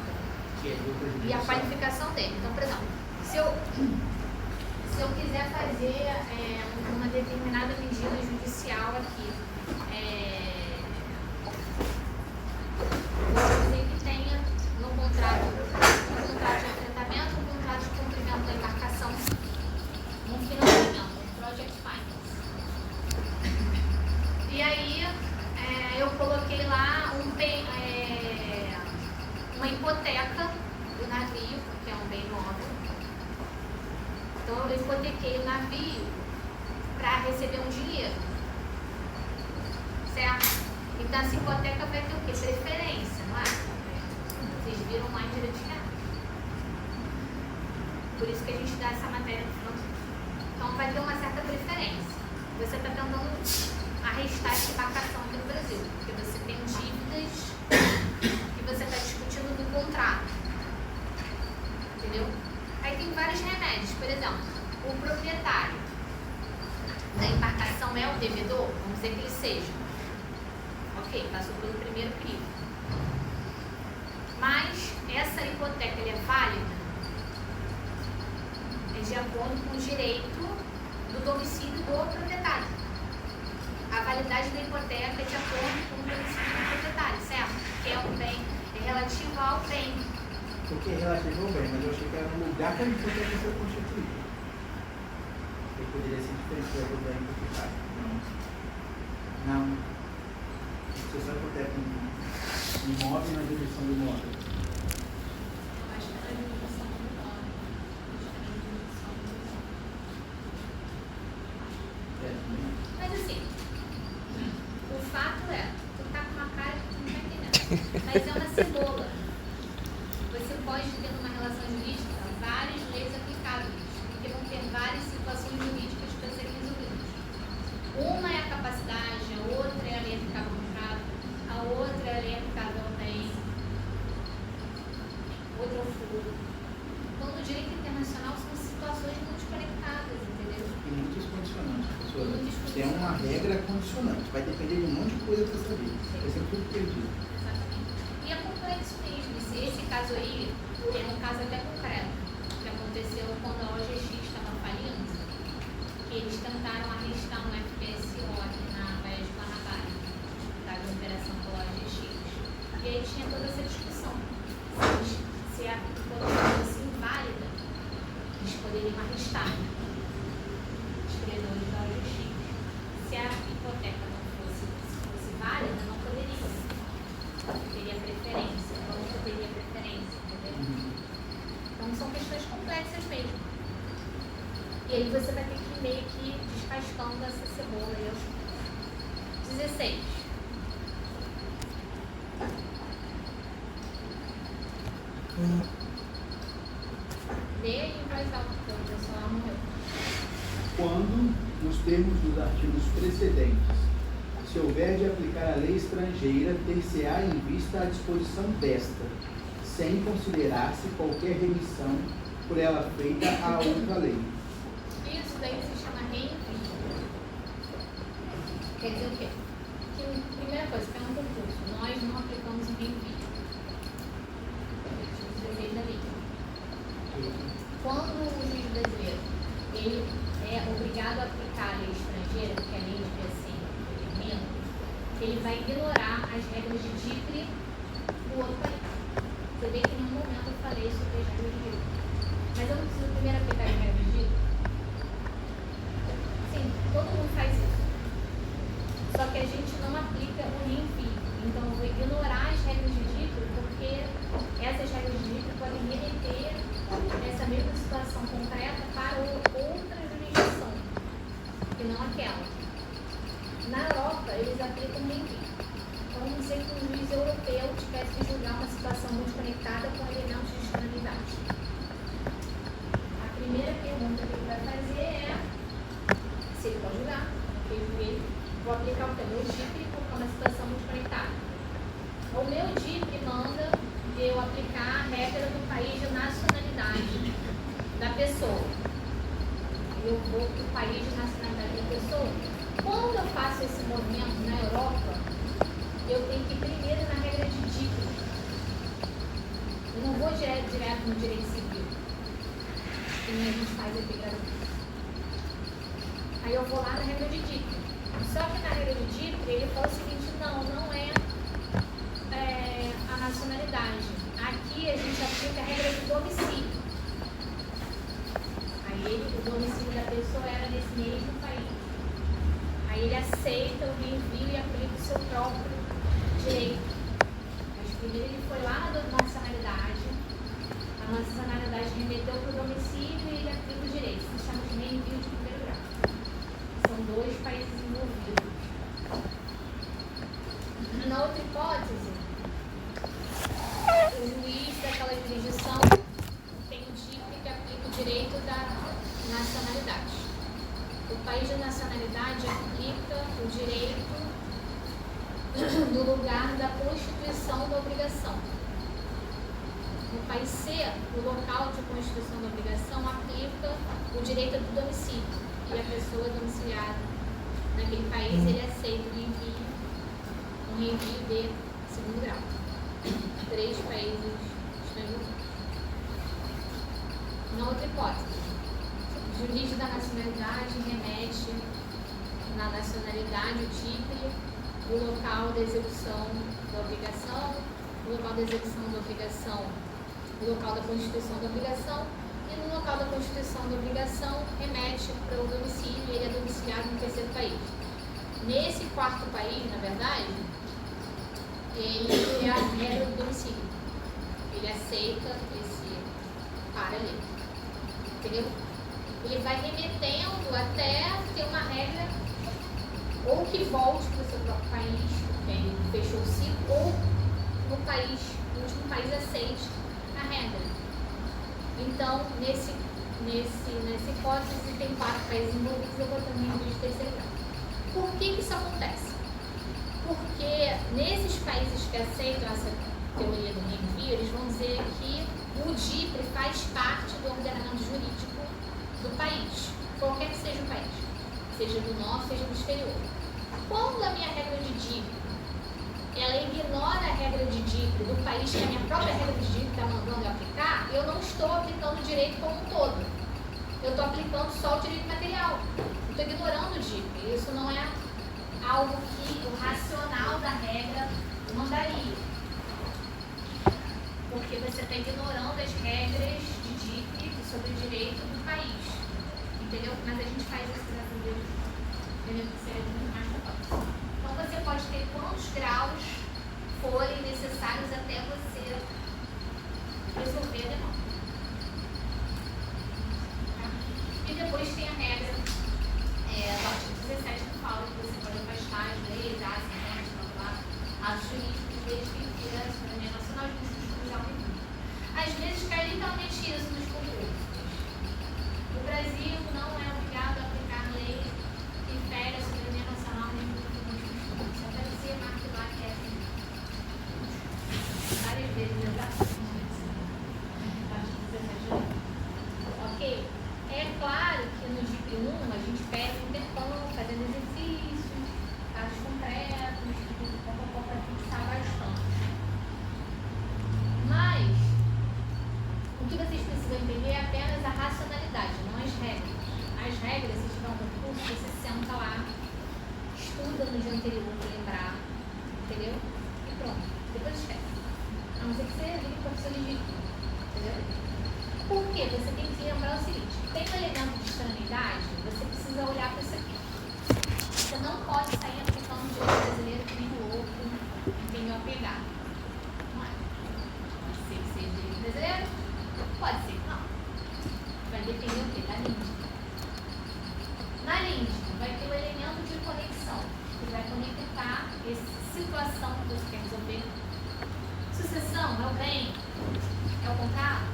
e a qualificação dele. Então, por exemplo, se eu quiser fazer uma determinada medida judicial aqui, vou dizer que tenha no contrato de afretamento, um contrato de cumprimento da embarcação, um financiamento, um project finance. E aí, eu coloquei lá uma hipoteca do navio, que é um bem móvel. Então, eu hipotequei o navio para receber um dinheiro, certo? Então, essa hipoteca vai ter o quê? Preferência, não é? Vocês viram lá em direito de reais. Por isso que a gente dá essa matéria no final. Então, vai ter uma certa preferência. Você está tentando arrestar essa embarcação aqui no Brasil, porque você tem dívidas que você está discutindo do contrato. Entendeu? Aí tem vários remédios. Por exemplo, o proprietário da embarcação é o devedor, vamos dizer que ele seja. Ok, passou pelo primeiro crivo. Mas essa hipoteca é válida? É de acordo com o direito do domicílio do proprietário. A validade da hipoteca é de acordo com o domicílio do proprietário, certo? Que é um bem, é relativo ao bem. Porque é relativo ao bem, mas eu achei que era no lugar que a hipoteca foi constituída. Ele poderia ser diferenciado do bem proprietário. Não. Você só hipoteca um imóvel na direção do imóvel. Acho que é a jurisdição do imóvel. Mas assim, o fato é, tu tá com uma cara que tu não tá entendendo. Mas é uma cebola. Você pode ter numa relação jurídica várias leis aplicáveis, porque vão ter várias situações jurídicas para serem resolvidas. Uma é a capacidade, a outra é a lei aplicável ao contrato, a outra é a lei aplicável ao bem, outra ao furo. Então, no direito internacional são situações muito conectadas, entendeu? E muitos condicionantes, professora. Muitos É uma regra condicionante. vai depender de um monte de coisa para saber. Vai ser tudo perdido. Exatamente. E é complexo mesmo. Esse caso aí é um caso até concreto, que aconteceu quando a OGX estava falindo. Eles tentaram arrestar um FPSO aqui na Baía de Guanabara, da operação pela OGX. E aí tinha toda essa discussão. Se a hipoteca fosse inválida, eles poderiam arrestar os credores da OGX. Se a hipoteca não fosse válida, não poderia. Teria preferência, ou não teria preferência, entendeu? Então são questões complexas mesmo. E aí você vai ter que ir meio que descascando essa cebola aí aos poucos. 16. Lê aí em voz alta, porque o pessoal morreu. Quando, nos termos dos artigos precedentes, se houver de aplicar a lei estrangeira, ter-se-á em vista a disposição desta, sem considerar-se qualquer remissão por ela feita a outra lei. Isso daí se chama reenvio. Quer dizer o quê? Que, primeira coisa, que é um concurso. Nós não aplicamos o reenvio. Da lei. Quando o juiz brasileiro ele é obrigado a aplicar a lei estrangeira, que é a lei de determina, ele vai ignorar as regras de DIPRE do outro país. Você vê que em nenhum momento eu falei sobre as regras de DIPRE. Mas eu não preciso primeiro aplicar as regras de DIPRE? Sim, todo mundo faz isso. Só que a gente não aplica o reenvio. Então eu vou ignorar as regras de DIPRE porque essas regras de DIPRE podem remeter essa mesma situação concreta para outra jurisdição, que não aquela. Na Europa, eles aplicam reenvio. Então, vamos dizer que um juiz europeu tivesse que julgar uma situação muito conectada com elementos de externalidade. A primeira pergunta que ele vai fazer é se ele pode julgar, porque vou aplicar o meu DIPRE porque é uma situação muito conectada. O meu DIPRE manda eu aplicar a regra do país de nacionalidade da pessoa. Eu vou para o país de nacionalidade da pessoa. Quando eu faço esse movimento na Europa, eu tenho que ir primeiro na regra de DIPRE. Eu não vou direto no direito civil, que nem a gente faz aqui no Brasil. Aí eu vou lá na regra de DIPRE. Só que na regra de DIPRE ele fala o seguinte, não é a nacionalidade. Aqui a gente aplica a regra do domicílio. Aí o domicílio da pessoa era nesse mesmo país. Aí ele aceita o reenvio e aplica o seu próprio direito. Mas primeiro ele foi lá na nacionalidade, a nacionalidade remeteu para o domicílio e ele aplica o direito. Isso se chama de reenvio de primeiro grau. São dois países envolvidos. Na outra hipótese, o juiz daquela jurisdição tem o DIPRE que aplica o direito da nacionalidade. O país de nacionalidade aplica o direito do lugar da constituição da obrigação. No país C, o local de constituição da obrigação aplica o direito do domicílio. E a pessoa domiciliada naquele país, ele aceita um reenvio de segundo grau. 3 países estão envolvidos. Na outra hipótese, o juiz da nacionalidade remete na nacionalidade o DIPRE, o local da execução da obrigação, o local da execução da obrigação, o local da constituição da obrigação, e no local da constituição da obrigação remete para o domicílio e ele é domiciliado no terceiro país. Nesse quarto país, na verdade, ele é a regra do domicílio. Ele aceita esse paralelo. Entendeu? Ele vai remetendo até ter uma regra ou que volte para o seu próprio país, porque ele fechou o ciclo, ou no país, no último país aceite a regra. Então, nessa hipótese, tem 4 países envolvidos, eu vou também no de terceiro grau. Por que isso acontece? Porque nesses países que aceitam essa teoria do reenvio, eles vão dizer que o DIPRE faz parte do ordenamento jurídico do país, qualquer que seja o país, seja do norte, seja do exterior. Quando a minha regra de DIP, ela ignora a regra de DIP do país que a minha própria regra de DIP está mandando eu aplicar, eu não estou aplicando o direito como um todo. Eu estou aplicando só o direito material. Estou ignorando o DIP. Isso não é algo que o racional da regra mandaria. Porque você está ignorando as regras de DIP sobre o direito do país. Entendeu? Mas a gente faz isso, graças a Deus, entendeu? Que seria muito mais complexo. Então você pode ter quantos graus forem necessários até você resolver a demanda. Tá? E depois tem a regra do artigo 17 que fala que você pode afastar as leis, atos jurídicos, desde que a soberania nacional de princípios já muito. Às vezes cai literalmente isso nos concursos. O Brasil não é obrigado a aplicar lei que fere a soberania nacional nem do Constituição. Só deve ser marque lá que é assim. Várias vezes, exatamente. Ok? É claro que no DIP 1 a gente pega um tempão fazendo exercícios, casos concretos, para fixar bastante. Mas o que vocês precisam entender é apenas a racionalidade, não as regras. As regras, se tiver um concurso, você senta lá, estuda no dia anterior para lembrar, entendeu? E pronto, depois esquece. A não ser que você vire professor legítimo, entendeu? Por quê? Você tem que lembrar o seguinte: tem um elemento de estranidade, você precisa olhar para isso aqui. Você não pode sair aplicando o direito brasileiro que nem o outro empenhou a pegar. Não é? Pode ser que seja direito brasileiro, pode ser que não. Vai depender o quê? Da língua. Na língua, vai ter o elemento de conexão, que vai conectar essa situação que você quer resolver. Sucessão é o bem, é o contrato,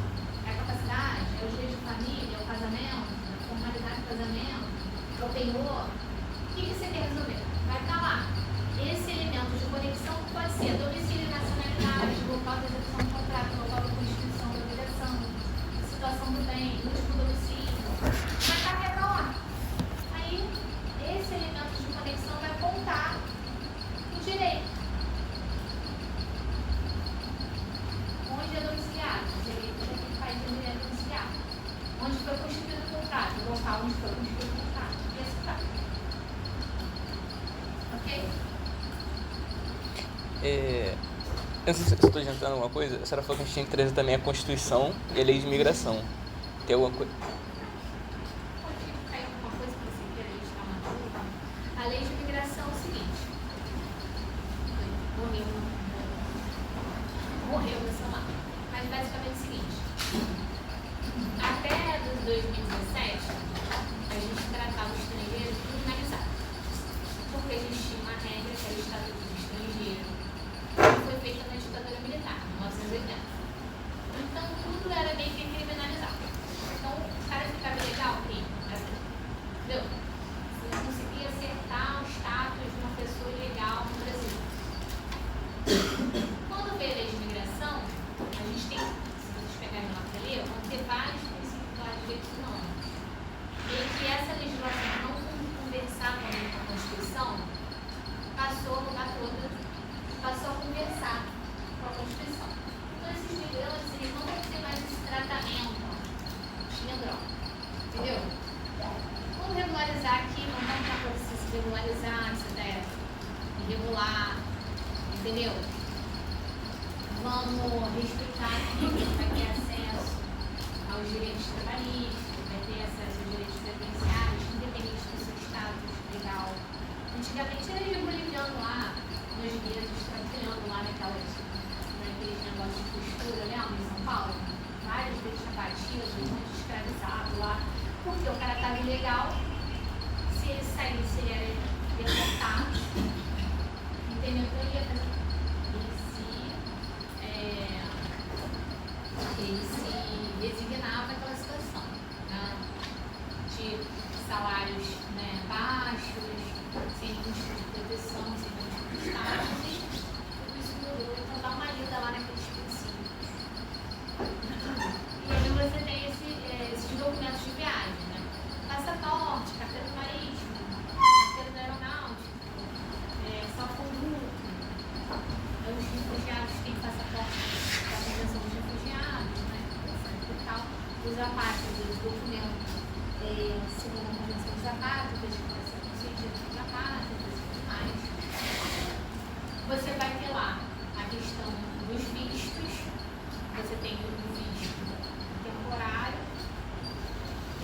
é a capacidade, é o direito de família, é o casamento, é a formalidade do casamento, é o penhor. O que você quer resolver? Vai estar lá. Esse elemento de conexão pode ser domicílio e nacionalidade, local de execução do contrato, local da constituição da obrigação, situação do bem, último domicílio. Vai estar regra lá. Aí, esse elemento de conexão vai apontar o direito. Onde é domiciliado? O direito daquele país onde é domiciliado. Onde foi constituído o contrato? O local onde foi constituído o contrato. E esse contrato. Ok? Eu não sei se estou adiantando alguma coisa. A senhora falou que a gente tinha que trazer também a Constituição e a Lei de Imigração. Tem alguma coisa? Pode cair alguma coisa que você queira listar na dúvida? A Lei de Imigração é o seguinte. Morreu no celular. Mas basicamente é o seguinte. Até 2017, a gente tratava os estrangeiros criminalizados. Porque existia uma regra que era o Estatuto do Estrangeiro, que foi feita na ditadura militar, em 1980. Então, tudo era meio que criminalizado. Então, o cara ficava legal, crime. Entendeu? Você não conseguia acertar o status de uma pessoa ilegal no Brasil. Quando veio a Lei de Imigração, a gente tem, se vocês pegarem lá para ler, vão ter vários princípios lá de direitos humanos. E que essa legislação não conversava com a Constituição, passou a mudar toda, passou a conversar com a Constituição. Então, esses migrantes, eles não vão ter mais esse tratamento de droga. Entendeu? Vamos regularizar aqui, vamos dar para você se regularizar, se der irregular, entendeu? Vamos respeitar aqui quem vai ter acesso aos direitos trabalhistas, vai ter acesso aos direitos previdenciários, independente do seu status legal. Antigamente era eu boliviano lá, nos guetos, trabalhando lá naqueles negócios de costura, lembra, em São Paulo? Vários deles abatidos, muito escravizados lá, porque o cara estava ilegal, se ele saísse, ele era deportado, entendeu? Então ele ia fazer. Ele se designava aquela situação, né? De salários, né, baixos, sem nenhum tipo de proteção, sem nenhum tipo de status, do Zapata, do documento segundo a Convenção do Zapata, das declarações concedidas do Zapata, e tudo mais. Você vai ter lá a questão dos vistos. Você tem o visto temporário,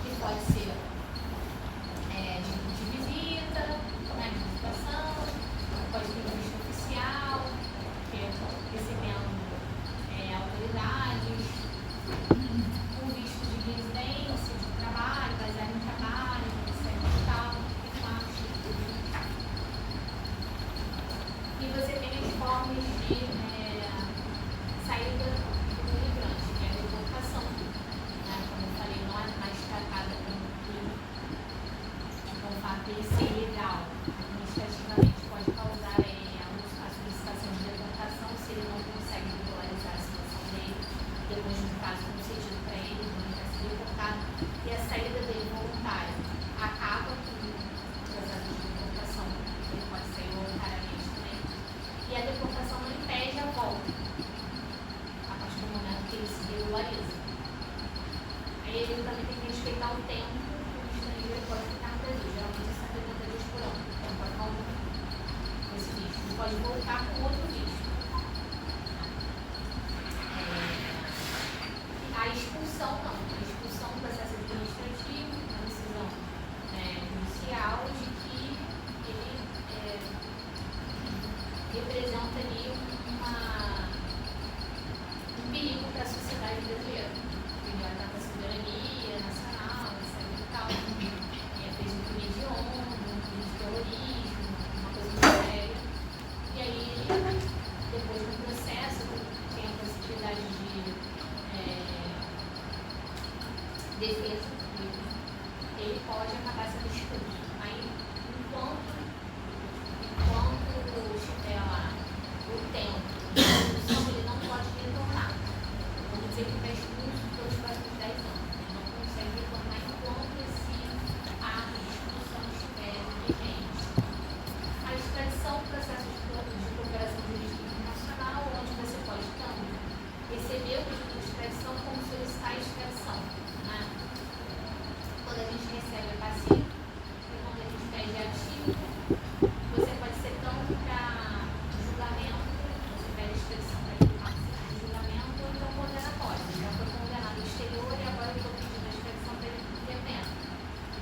que pode ser de visita, né, de visitação, pode ter um visto oficial, que é recebendo autoridades, um visto de residência, de trabalho, baseado em trabalho, etc. e tal, e você tem as formas de saída do imigrante, que é a deportação, né? Como eu falei, não é mais tratada como fato de ser ilegal. Administrativamente pode causar a solicitação de deportação se ele não consegue regularizar a situação dele, depois de um prazo concedido para ele, ele vai ser deportado, e a saída dele voluntária acaba com o processo de deportação, ele pode sair voluntariamente também, e a deportação não impede a volta, a partir do momento que ele se regulariza. Aí ele também tem que respeitar o tempo que o estrangeiro pode ficar no Brasil, geralmente é 180 dias por ano, então pode voltar esse visto, ele pode voltar com outro visto. A expulsão não, a expulsão do processo administrativo, a decisão judicial de que ele representa ali um perigo para a sociedade brasileira, ele ataca a soberania nacional, etc e tal, fez um crime de honra, um crime de terrorismo, uma coisa muito séria, e aí depois do processo tem a possibilidade de defesa, ele pode acabar sendo expulso. Aí, enquanto estiver lá o tempo de expulsão, ele não pode retornar. Vamos dizer que está expulso pelos próximos 10 anos. Ele não consegue retornar enquanto esse ato de expulsão estiver vigente. A extradição, processo de cooperação jurídica internacional, onde você pode tanto receber o pedido de extradição como solicitar a extradição. Quando a gente recebe a passiva e quando a gente pede ativo, você pode ser tanto para julgamento, você pede extradição para aquele passivo de julgamento, ou então condenatório. Já foi condenado no exterior e agora eu estou pedindo a extradição para ele cumprir a pena.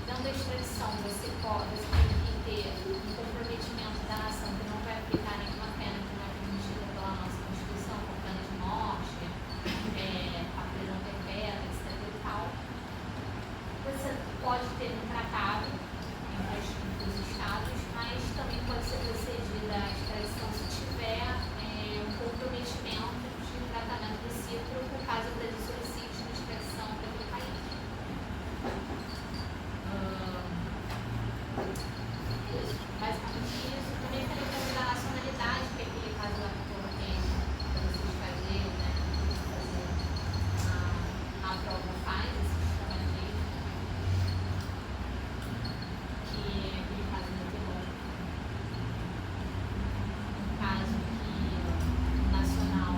Dando a extradição, você tem que ter um comprometimento da nação que não vai aplicar nenhuma pena que não é permitida pela nossa Constituição, como pena de morte, a prisão perpétua, etc. e tal. Você pode ter um tratado entre os estados, mas também pode ser procedida a extradição se tiver um comprometimento de tratamento recíproco caso o Brasil solicite uma extradição para aquele país. Basicamente isso. Também tem o caso da nacionalidade, que é aquele caso lá que eu coloquei para vocês fazerem, né? A prova faz esse sistema de que é aquele caso muito bom. Um caso que o nacional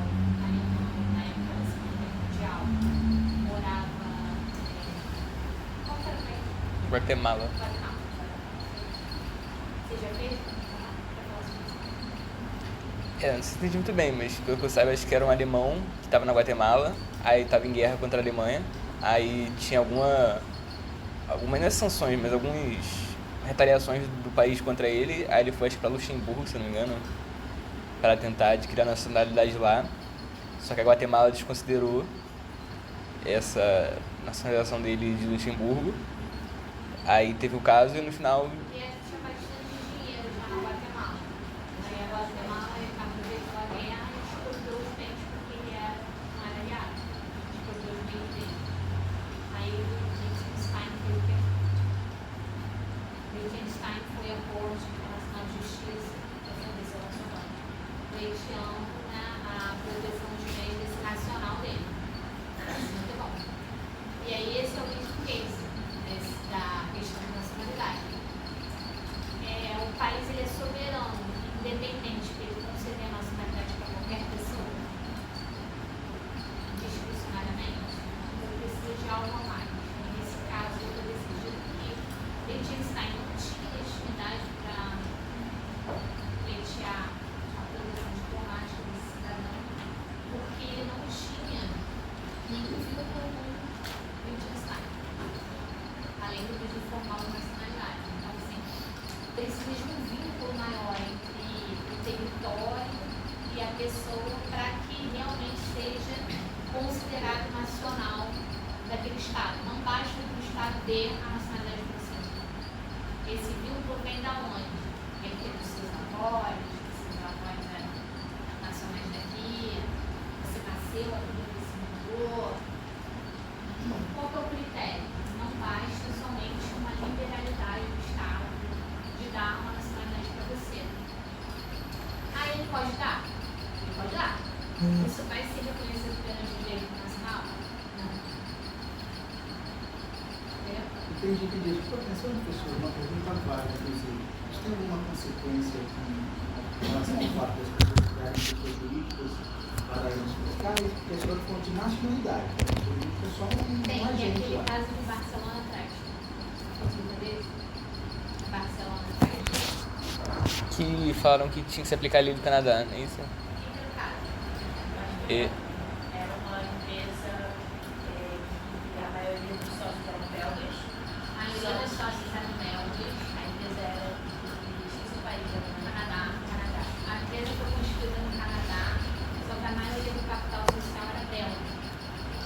alemão, na época da Segunda Guerra Mundial, morava qual que era o país? Guatemala. Você já fez? Não se entendi muito bem, mas pelo que eu saiba, acho que era um alemão que estava na Guatemala, aí estava em guerra contra a Alemanha, aí tinha algumas não é sanções, mas algumas retaliações do país contra ele, aí ele foi acho que para Luxemburgo, se não me engano, para tentar adquirir a nacionalidade lá, só que a Guatemala desconsiderou essa nacionalização dele de Luxemburgo, aí teve o caso e no final E tinha bastante dinheiro já na Guatemala. Aí a Guatemala aproveitou a guerra e exportou os bens porque ele não era aliado. Exportou os bens dele. Aí o Liechtenstein foi o quê? Liechtenstein foi a Corte Internacional de Justiça defender seu nacional, pleiteando a proteção dos bens desse nacional dele. Muito bom. E aí esse é o lead case da questão da nacionalidade. O país ele é soberano, independente de ele conceder a nacionalidade para qualquer pessoa, discricionariamente, então precisa de alguma pessoa para que realmente seja considerado nacional daquele estado. Não basta que o estado dê a nacionalidade para você. Esse vínculo vem da onde? Ele tem dos seus avós eram nacionais daqui, você nasceu aqui, você se mudou. Qual que é o critério? Não basta somente uma liberalidade do Estado de dar uma nacionalidade para você. Aí ele pode dar? Ele pode dar. Isso vai ser reconhecido perante o direito nacional? Não. Entendeu? Entendi. Estou pensando, professor, uma pergunta válida, inclusive. Isso tem alguma consequência em relação ao fato das pessoas criarem pessoas jurídicas para os fiscais? Porque a senhora falou de nacionalidade. Jurídica é só um Tem, agente aquele lá. caso de Barcelona atrás. Você entendeu? Barcelona atrás. Que falaram que tinha que se aplicar a lei do Canadá, não é isso? Que era o caso. E, Era uma empresa que a maioria dos sócios eram belgas. A maioria das sócias eram belgas. A empresa era de país, era no Canadá. Canadá. A empresa foi constituída no Canadá, só que a maioria do capital social era belga.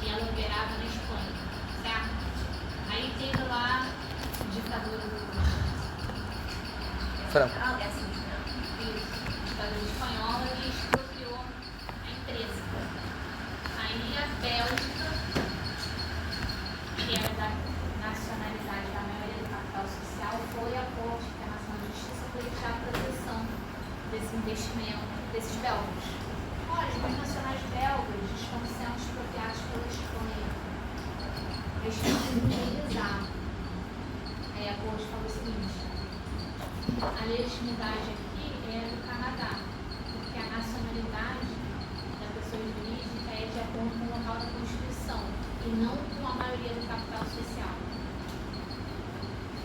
E ela operava na Espanha, certo? Aí teve lá a ditadura do Franco. Ah, é assim, né? ditadura espanhola e expropriou a empresa. Aí a Bélgica, que era da nacionalidade da maioria do capital social, foi à Corte Internacional de Justiça pleitear a proteção desse investimento desses belgas. Olha, os nacionais belgas estão sendo expropriados pela Espanha. Eles precisam indemnizar. Aí a Corte falou o seguinte: a legitimidade aqui é do Canadá, porque a nacionalidade da pessoa jurídica é de acordo com o local da Constituição e não com a maioria do capital social.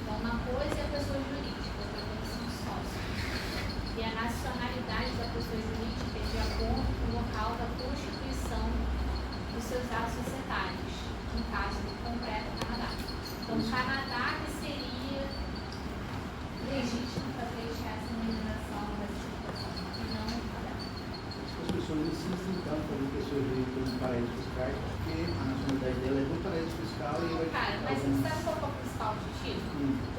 Então, uma coisa é a pessoa jurídica, outra coisa são sócios. E a nacionalidade da pessoa jurídica é de acordo com o local da Constituição dos seus atos societários, no caso concreto do Canadá. Então, o Canadá que seria legítimo para deixar essa indenização dessa situação, e não o Canadá. As pessoas insistem então fazer pessoas jurídicas no paraíso fiscal porque a nacionalidade dela é do paraíso fiscal e vai Cara, mas você sabe qual é o principal objetivo?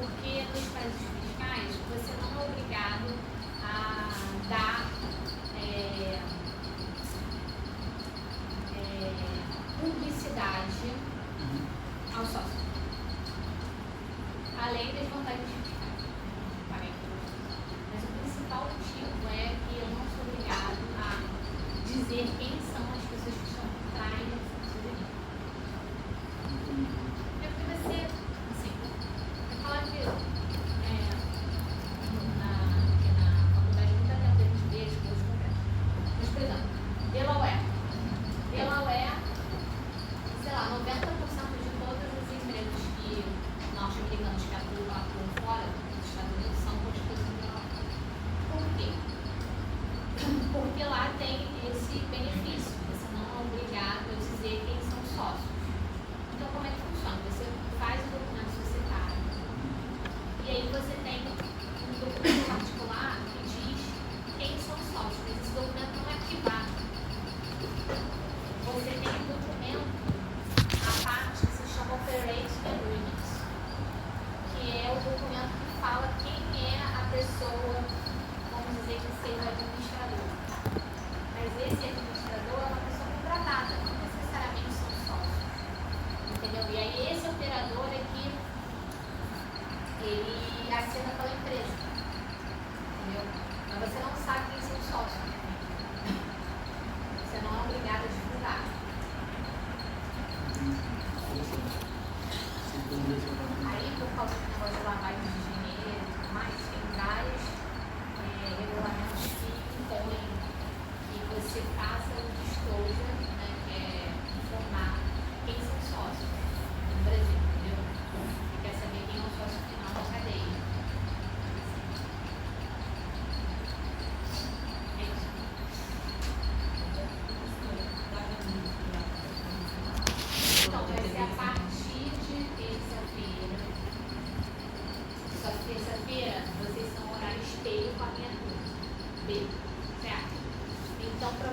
Porque nos paraísos fiscais você não é obrigado a dar publicidade ao sócio. Além das vantagens fiscais. Mas o principal motivo é que eu não sou obrigado a dizer quem são as pessoas que estão por trás dessa pessoa. É porque você, assim, eu falar que na faculdade nunca tem tempo de ver as coisas concretas. Mas, por exemplo, Delaware, sei lá, 90% de todas as empresas que norte-americanos que atuam fora dos Estados Unidos são constituídas em Delaware. Por quê? Porque lá tem esse benefício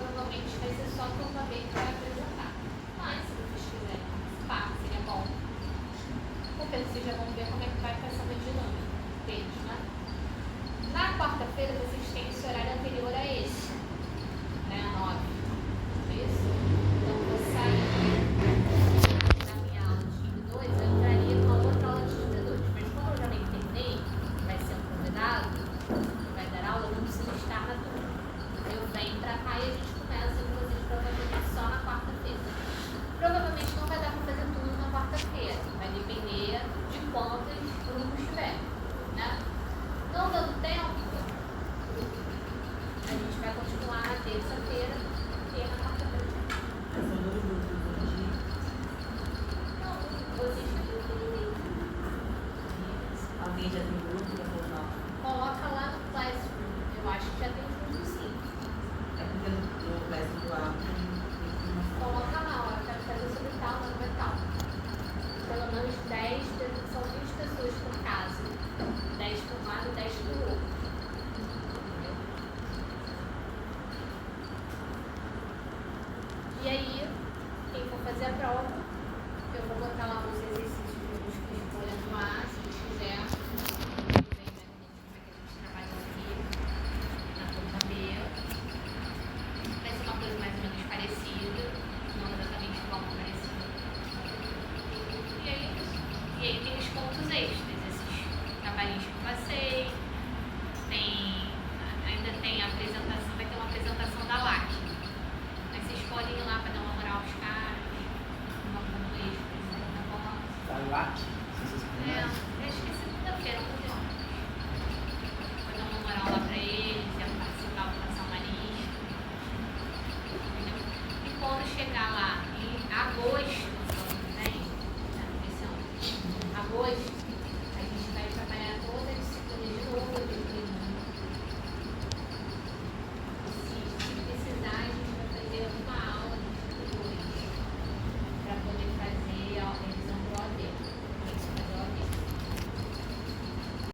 provavelmente vai ser só a turma B que vai apresentar. Mas, se vocês quiserem participar, seria bom. Porque vocês já vão ver como é que vai passar uma dinâmica deles, né? Na quarta-feira, vocês têm esse horário anterior a esse, né? 9. Não é isso? Então, eu vou sair da minha aula de time 2, eu entraria numa outra aula de time 2. Mas como eu já nem terminei, vai ser um convidado, que vai dar aula, eu não preciso estar na turma. Eu venho pra cá e a gente começa, inclusive, provavelmente só na quarta-feira. Provavelmente não vai dar pra fazer tudo na quarta-feira. Vai depender de quantos grupos tiver, né? Não dando tempo, a gente vai continuar na terça-feira e na quarta-feira. Mas são 2 grupos hoje. Não, vocês não têm. Alguém já tem grupo para colocar? Coloca lá no Classroom. Eu acho que já tem tudo sim. É porque no Classroom lá tem Coloca lá, ó, eu quero fazer sobre tal, número tal. Pelo menos 10, são 20 pessoas por casa. 10 por um lado e 10 por outro. Entendeu? E aí, quem for fazer a prova, eu vou botar lá os exercícios de escolha no ar, se eles quiserem. Bem, mais ou menos como é que a gente trabalhou aqui na turma B. Vai ser uma coisa mais ou menos parecida, não exatamente igual, mas parecida. E aí, e aí tem os pontos extras, esses trabalhinhos que eu passei, ainda tem a apresentação, vai ter uma apresentação da LAC. Aí vocês podem ir lá para dar uma moral aos caras, uma ponto extra, tá bom? Da LAC, ciências É, criminais. eu acho que é segunda-feira, não tem hora. Vou dar uma moral lá pra eles, ia participar, vou passar uma lista. Entendeu? E quando chegar lá em agosto,